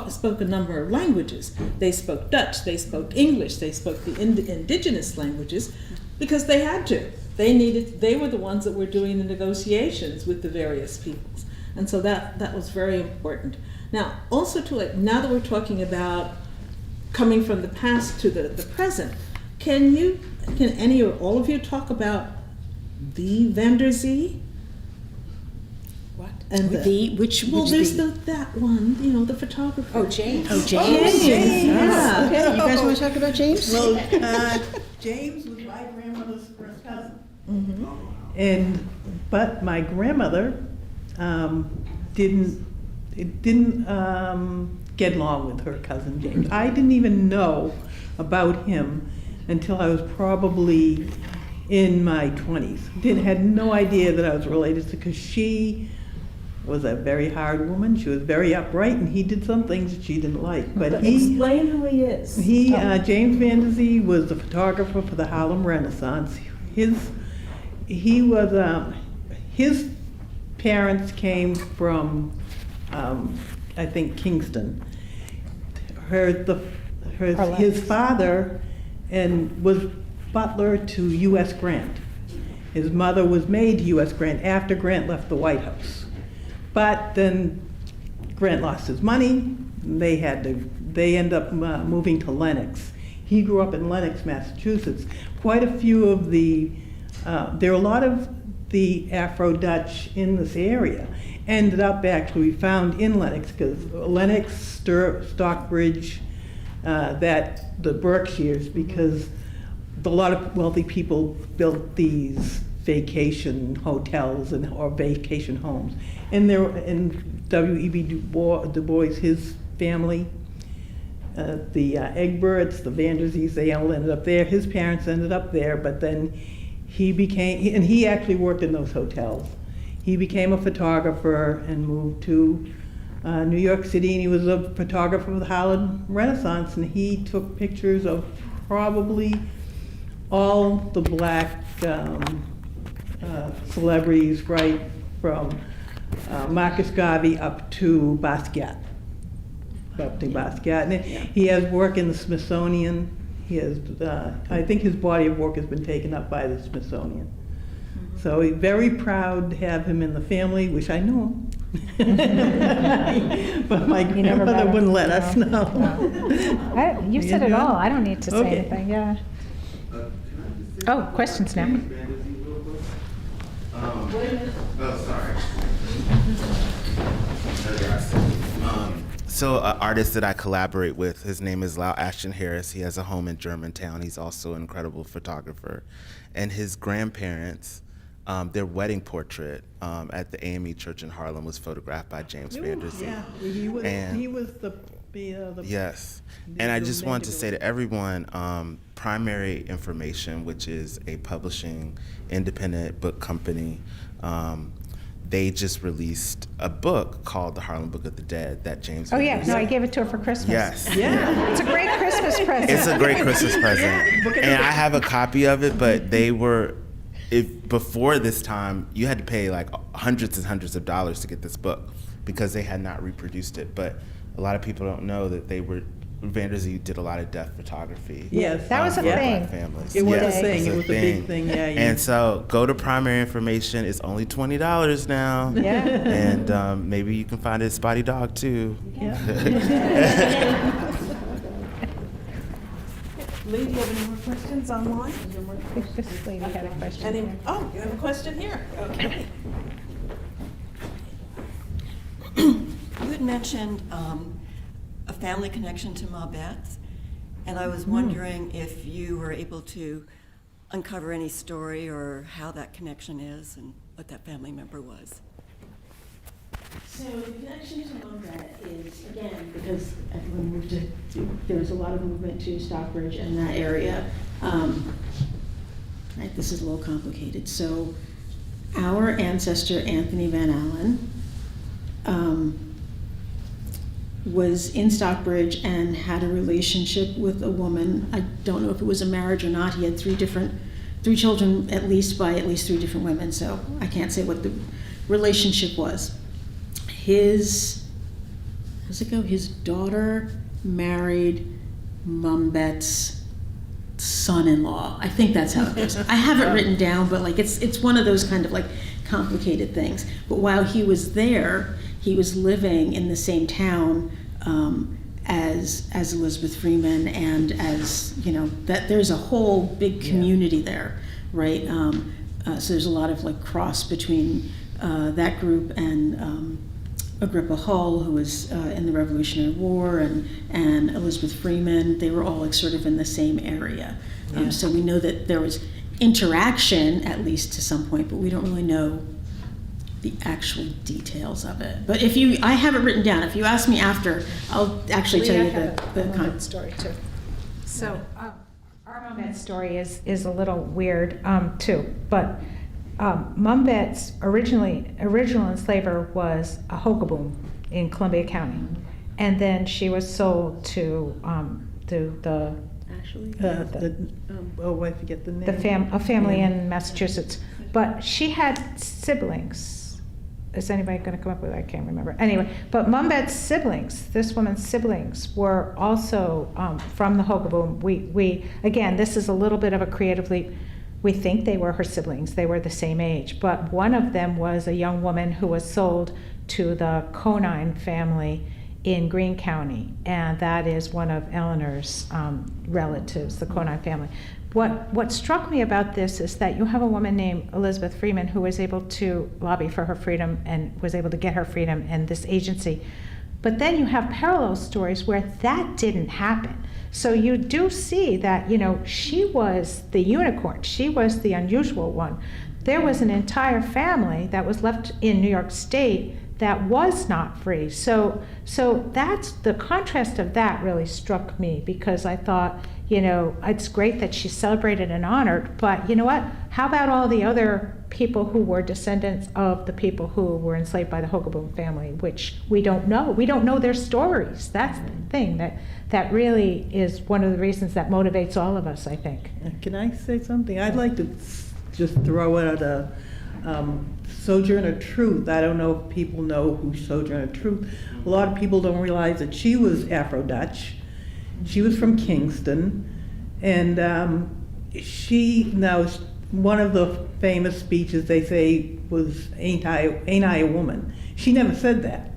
spoke a number of languages. They spoke Dutch, they spoke English, they spoke the indigenous languages because they had to. They were the ones that were doing the negotiations with the various peoples. And so that was very important. Now, also now that we're talking about coming from the past to the present, can any or all of you talk about the Vander Zee? What? And which there's that one, the photographer. Oh, James. James. Yeah. Okay, you guys want to talk about James? Well, James was my grandmother's first cousin. Mm-hmm. But my grandmother didn't get along with her cousin James. I didn't even know about him until I was probably in my 20s. Had no idea that I was related to, because she was a very hard woman. She was very upright, and he did some things that she didn't like. But Explain who he is. James Vander Zee was the photographer for the Harlem Renaissance. His parents came from, I think, Kingston. His father was butler to U.S. Grant. His mother was maid to U.S. Grant after Grant left the White House. But then Grant lost his money, they end up moving to Lenox. He grew up in Lenox, Massachusetts. Quite a few of there are a lot of the Afro-Dutch in this area ended up actually found in Lenox, because Lenox, Stockbridge, the Berkshires, because a lot of wealthy people built these vacation hotels or vacation homes. And W.E.B. Du Bois, his family, the Egberts, the Vanderzees, they all ended up there. His parents ended up there, but then he actually worked in those hotels. He became a photographer and moved to New York City, and he was a photographer of the Harlem Renaissance, and he took pictures of probably all the black celebrities, right from Marcus Garvey up to Basquiat. And he has work in the Smithsonian. He has, I think his body of work has been taken up by the Smithsonian. So we're very proud to have him in the family, which I know. But my grandmother wouldn't let us know. You said it all. I don't need to say anything, yeah. Oh, questions now. So an artist that I collaborate with, his name is Lau Ashton Harris. He has a home in Germantown. He's also an incredible photographer. And his grandparents, their wedding portrait at the AME Church in Harlem was photographed by James Vanderzee. Yeah, he was the yes. And I just want to say to everyone, Primary Information, which is a publishing independent book company, they just released a book called The Harlem Book of the Dead that James Oh yeah, Vanderzee. no, I gave it to her for Christmas. Yes. Yeah. It's a great Christmas present. It's a great Christmas present. And I have a copy of it, but before this time, you had to pay like hundreds and hundreds of dollars to get this book because they had not reproduced it. But a lot of people don't know that Vanderzee did a lot of death photography. Yes. That was a for thing. Black families. It was Yes, a thing. It was a big thing. Yeah. And so go to Primary Information. It's only $20 now. Yeah. And maybe you can find it at Spotty Dog too. Yeah. Lee, do you have any more questions online? This lady had a question. You have a question here. Okay. You had mentioned a family connection to Ma Beth's, and I was wondering if you were able to uncover any story or how that connection is and what that family member was. So the connection to Monbet is, again, because everyone moved there was a lot of movement to Stockbridge and that area. Right, this is a little complicated. So our ancestor, Anthony Van Allen, was in Stockbridge and had a relationship with a woman. I don't know if it was a marriage or not. He had three children, at least by at least three different women, so I can't say what the relationship was. His daughter married Monbet's son-in-law. I think that's how it goes. I have it written down, but like it's one of those kind of like complicated things. But while he was there, he was living in the same town as Elizabeth Freeman, and as that there's a whole big community there, right? So there's a lot of like cross between that group and Agrippa Hull, who was in the Revolutionary War, and Elizabeth Freeman. They were all like sort of in the same area. So we know that there was interaction, at least to some point, but we don't really know the actual details of it. But I have it written down. If you ask me after, I'll actually tell you the Monbet story too. So our Monbet story is a little weird too, but Monbet's original enslaver was a Hogaboom in Columbia County, and then she was sold to the I forget the name. a family in Massachusetts, but she had siblings. Is anybody going to come up with it? I can't remember. Anyway, but Monbet's siblings, this woman's siblings, were also from the Hogaboom. We again, this is a little bit of a creative leap. We think they were her siblings. They were the same age, but one of them was a young woman who was sold to the Conine family in Greene County, and that is one of Eleanor's relatives, the Conine family. What struck me about this is that you have a woman named Elizabeth Freeman who was able to lobby for her freedom and was able to get her freedom in this agency. But then you have parallel stories where that didn't happen. So you do see that, she was the unicorn. She was the unusual one. There was an entire family that was left in New York State that was not free. So that's the contrast of that really struck me, because I thought, it's great that she's celebrated and honored, but you know what? How about all the other people who were descendants of the people who were enslaved by the Hogaboom family, which we don't know. We don't know their stories. That's the thing that really is one of the reasons that motivates all of us, I think. Can I say something? I'd like to just throw out a Sojourner Truth. I don't know if people know who Sojourner Truth. A lot of people don't realize that she was Afro-Dutch. She was from Kingston, and one of the famous speeches they say was, ain't I a woman? She never said that.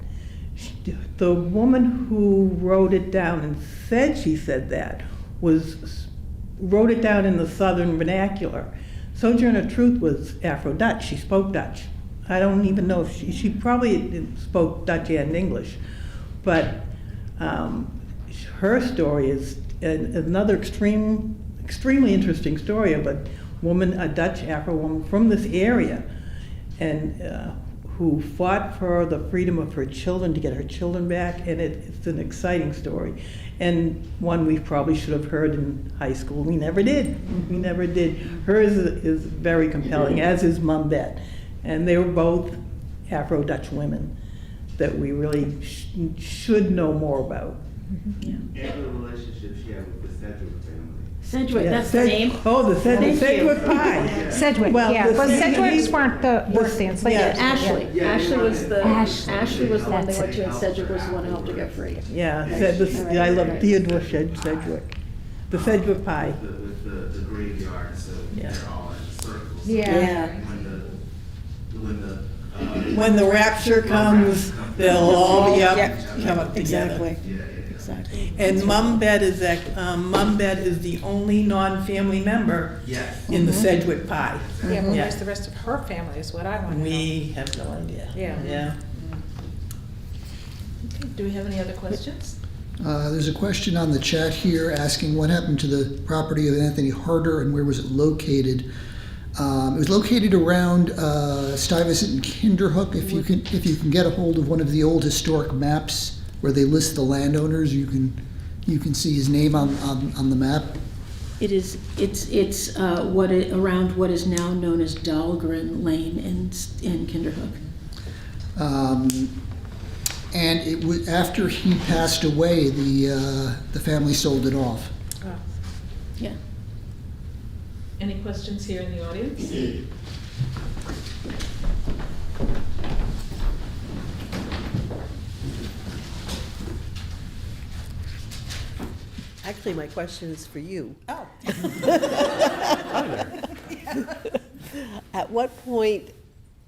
The woman who wrote it down and said she said that wrote it down in the Southern vernacular. Sojourner Truth was Afro-Dutch. She spoke Dutch. I don't even know if she probably spoke Dutch and English, but her story is another extremely interesting story of a Dutch Afro woman from this area, and who fought for the freedom of her children, to get her children back, and it's an exciting story, and one we probably should have heard in high school. We never did. We never did. Hers is very compelling, as is Mum Bet, and they were both Afro-Dutch women that we really should know more about. Yeah. And the relationship she had with the Sedgwick family. Sedgwick, Yeah, that's the name? Oh, the Thank you. Sedgwick pie. Sedgwick, Well, yeah, the but Sedgwick- Sedgwicks weren't the enslaved. Yeah. Ashley. Yeah. Ashley was the Ashley. one they went to, and Sedgwick was the one who helped her get free. Yeah, Right. I love Right. Theodore Sedgwick. The Sedgwick pie. With the graveyard, so Yeah. they're all in circles. Yeah. When the rapture comes, they'll all be up, come up together. Exactly. Yeah. Exactly. And Mum Bet is the only non-family member Yes. in the Sedgwick pie. Yeah, but Yeah. where's the rest of her family is what I want to know. We have no idea. Yeah. Yeah. Okay, do we have any other questions? There's a question on the chat here asking what happened to the property of Anthony Harder and where was it located? It was located around Stuyvesant and Kinderhook. If you can get a hold of one of the old historic maps where they list the landowners, you can see his name on the map. It's around what is now known as Dahlgren Lane in Kinderhook. And it was after he passed away, the family sold it off. Oh. Yeah. Any questions here in the audience? Actually, my question is for you. Oh. At what point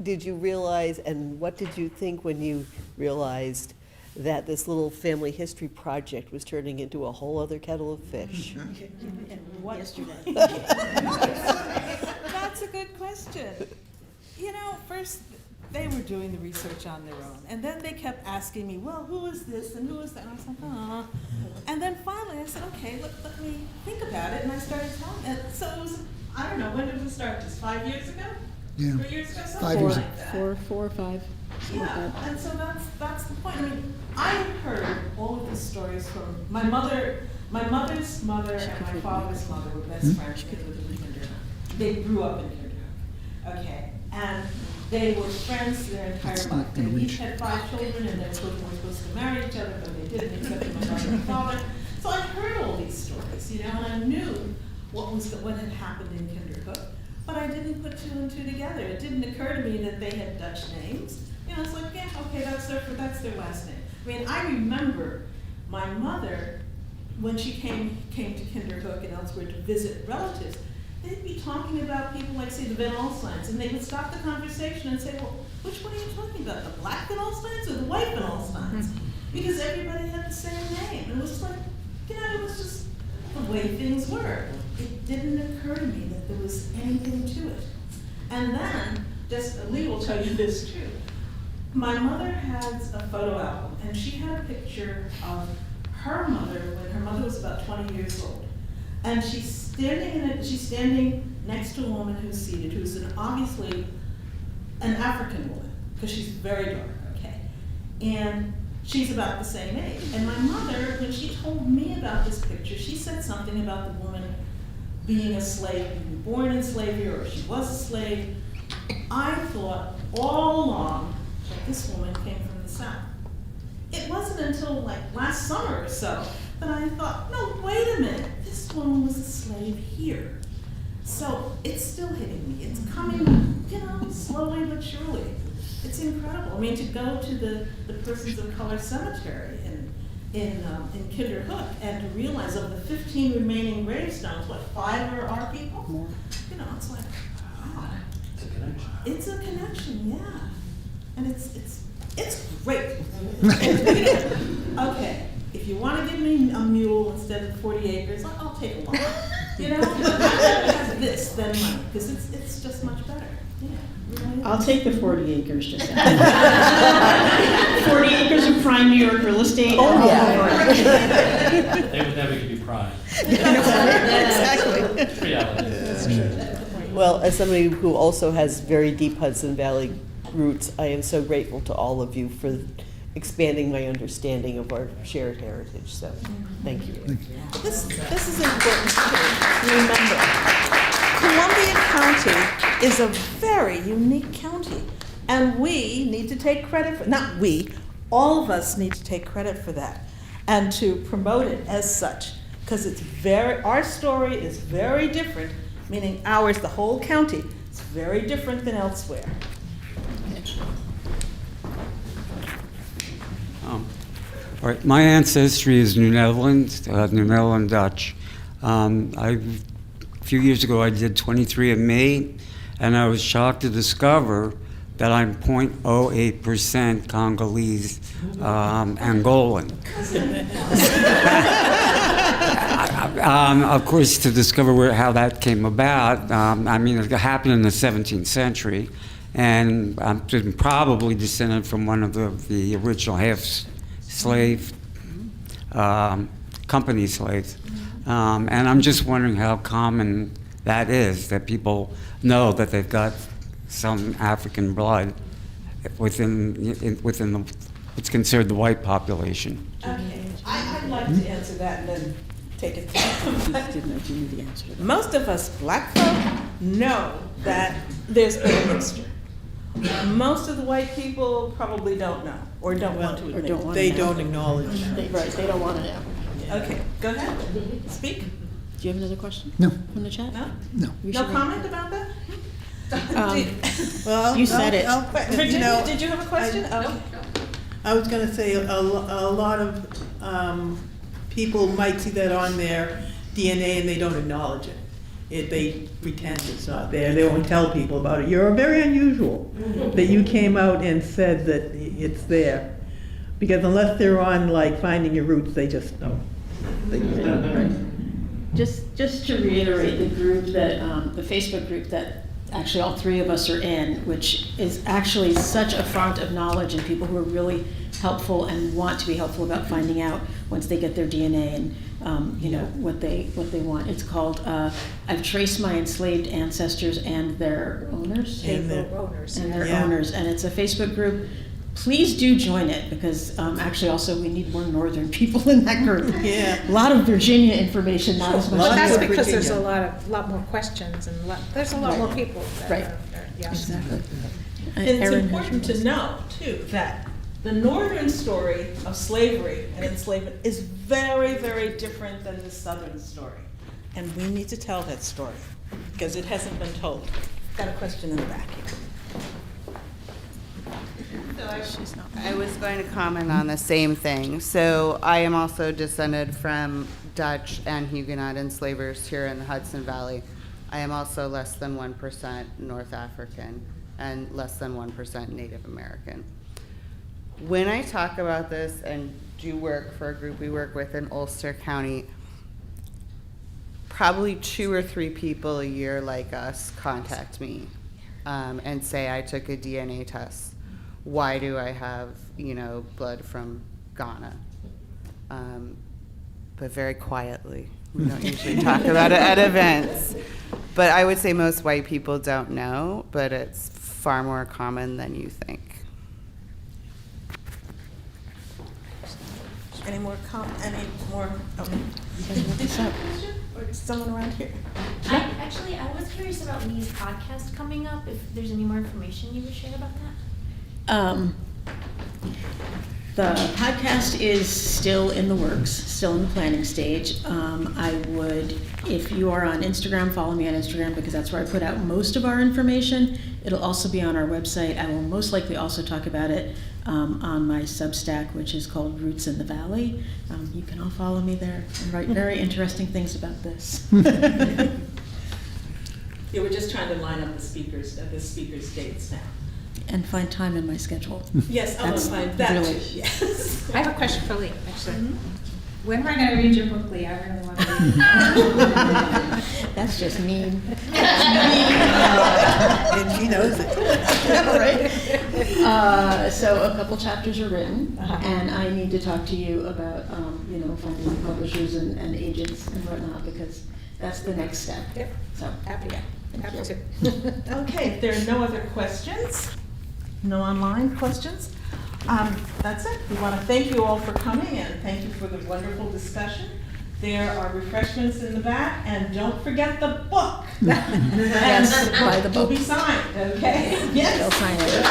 did you realize, and what did you think when you realized that this little family history project was turning into a whole other kettle of fish? Yesterday. That's a good question. First, they were doing the research on their own, and then they kept asking me, well, who is this and who is that? And I was like, oh. And then finally I said, okay, let me think about it, and I started telling it. So it was, I don't know, when did we start this? 5 years ago? Yeah. 3 years ago? 5 Something years like that. Four or five. Yeah, and so that's the point. I mean, I had heard all of these stories from my mother's mother and my father's mother were best friends. They lived in Kinderhook. They grew up in Kinderhook. Okay, and they were friends their entire It's life. not gonna They each reach. had 5 children, and they were supposed to marry each other, but they didn't, except for my mother and father. So I heard all these stories, and I knew what had happened in Kinderhook, but I didn't put 2 and 2 together. It didn't occur to me that they had Dutch names. It's like, yeah, okay, that's their last name. I mean, I remember my mother, when she came to Kinderhook and elsewhere to visit relatives, they'd be talking about people like, say, the Van Alstynes, and they would stop the conversation and say, well, which one are you talking about, the black Van Alstynes or the white Van Alstynes? because everybody had the same name. It was like, it was just the way things were. It didn't occur to me that there was anything to it. And then, Lee will tell you this too. My mother has a photo album, and she had a picture of her mother when her mother was about 20 years old. And she's standing next to a woman who's seated, who's obviously an African woman, because she's very dark, okay? And she's about the same age. And my mother, when she told me about this picture, she said something about the woman being a slave, being born in slavery, or she was a slave. I thought all along that this woman came from the South. It wasn't until like last summer or so that I thought, no, wait a minute, this woman was a slave here. So it's still hitting me. It's coming, slowly but surely. It's incredible. I mean, to go to the Persons of Color Cemetery in Kinderhook and to realize of the 15 remaining gravestones, 5 are our people? More. It's like, wow. It's a connection, yeah. And it's great. Okay, if you want to give me a mule instead of 40 acres, I'll take a lot. But I'd rather have this than money, because it's just much better. Yeah, really. I'll take the 40 acres just 40 acres of prime New York real estate. Oh, yeah. They would never give you prime. Exactly. It's reality. That's true. Well, as somebody who also has very deep Hudson Valley roots, I am so grateful to all of you for expanding my understanding of our shared heritage. So, thank you. This is important to remember. Columbia County is a very unique county, and we need to take credit for, not we, all of us need to take credit for that and to promote it as such, because our story is very different, meaning ours, the whole county, is very different than elsewhere. All right, my ancestry is New Netherlands, New Netherland Dutch. A few years ago I did 23andMe, and I was shocked to discover that I'm 0.08% Congolese Angolan. Of course, to discover how that came about, it happened in the 17th century, and I'm probably descended from one of the original half-slave company slaves. And I'm just wondering how common that is, that people know that they've got some African blood within what's considered the white population. Okay, I'd like to answer that and then take it to most of us black folk know that there's been a mixture. Most of the white people probably don't know or don't want to admit. They don't acknowledge. Right, they don't want to know. Okay, go ahead, speak. Do you have another question? No. From the chat? No. No comment about that? Well, You said it. Virginia, did you have a question? I was going to say a lot of people might see that on their DNA and they don't acknowledge it. They pretend it's not there. They won't tell people about it. You're very unusual that you came out and said that it's there. Because unless they're on like Finding Your Roots, they just don't. Just to reiterate, the group that, the Facebook group that actually all 3 of us are in, which is actually such a font of knowledge and people who are really helpful and want to be helpful about finding out once they get their DNA and what they want. It's called I've Traced My Enslaved Ancestors and Their Owners. And their owners. And it's a Facebook group. Please do join it, because actually also we need more northern people in that group. Yeah. A lot of Virginia information, not as much. Well, that's Virginia. because there's a lot more questions and there's a lot more people. That Right. are there. Yeah. Exactly. It's important to know, too, that the northern story of slavery and enslavement is very, very different than the southern story. And we need to tell that story, because it hasn't been told. Got a question in the back here. So I was going to comment on the same thing. So I am also descended from Dutch and Huguenot enslavers here in the Hudson Valley. I am also less than 1% North African and less than 1% Native American. when I talk about this and do work for a group we work with in Ulster County, probably 2 or 3 people a year like us contact me and say, I took a DNA test. Why do I have, blood from Ghana? But very quietly. We don't usually talk about it at events. But I would say most white people don't know, but it's far more common than you think. Any more? Or someone around here? I was curious about Lee's podcast coming up, if there's any more information you would share about that? The podcast is still in the works, still in the planning stage. I would, if you are on Instagram, follow me on Instagram because that's where I put out most of our information. It'll also be on our website. I will most likely also talk about it on my Substack, which is called Roots in the Valley. You can all follow me there and write very interesting things about this. Yeah, we're just trying to line up the speakers dates now. And find time in my schedule. Yes, I will That's find that really- too, yes. I have a question for Lee, actually. When am I going to read your book, Lee? I really want to read it. That's just mean. And she knows it. Right? So a couple chapters are written, and I need to talk to you about, finding publishers and agents and whatnot, because that's the next step. Yep. So Happy to. Okay, if there are no other questions, no online questions, that's it. We want to thank you all for coming and thank you for the wonderful discussion. There are refreshments in the back, and don't forget the book. Yes, buy the book. Will be signed, okay? Yes. They'll sign it.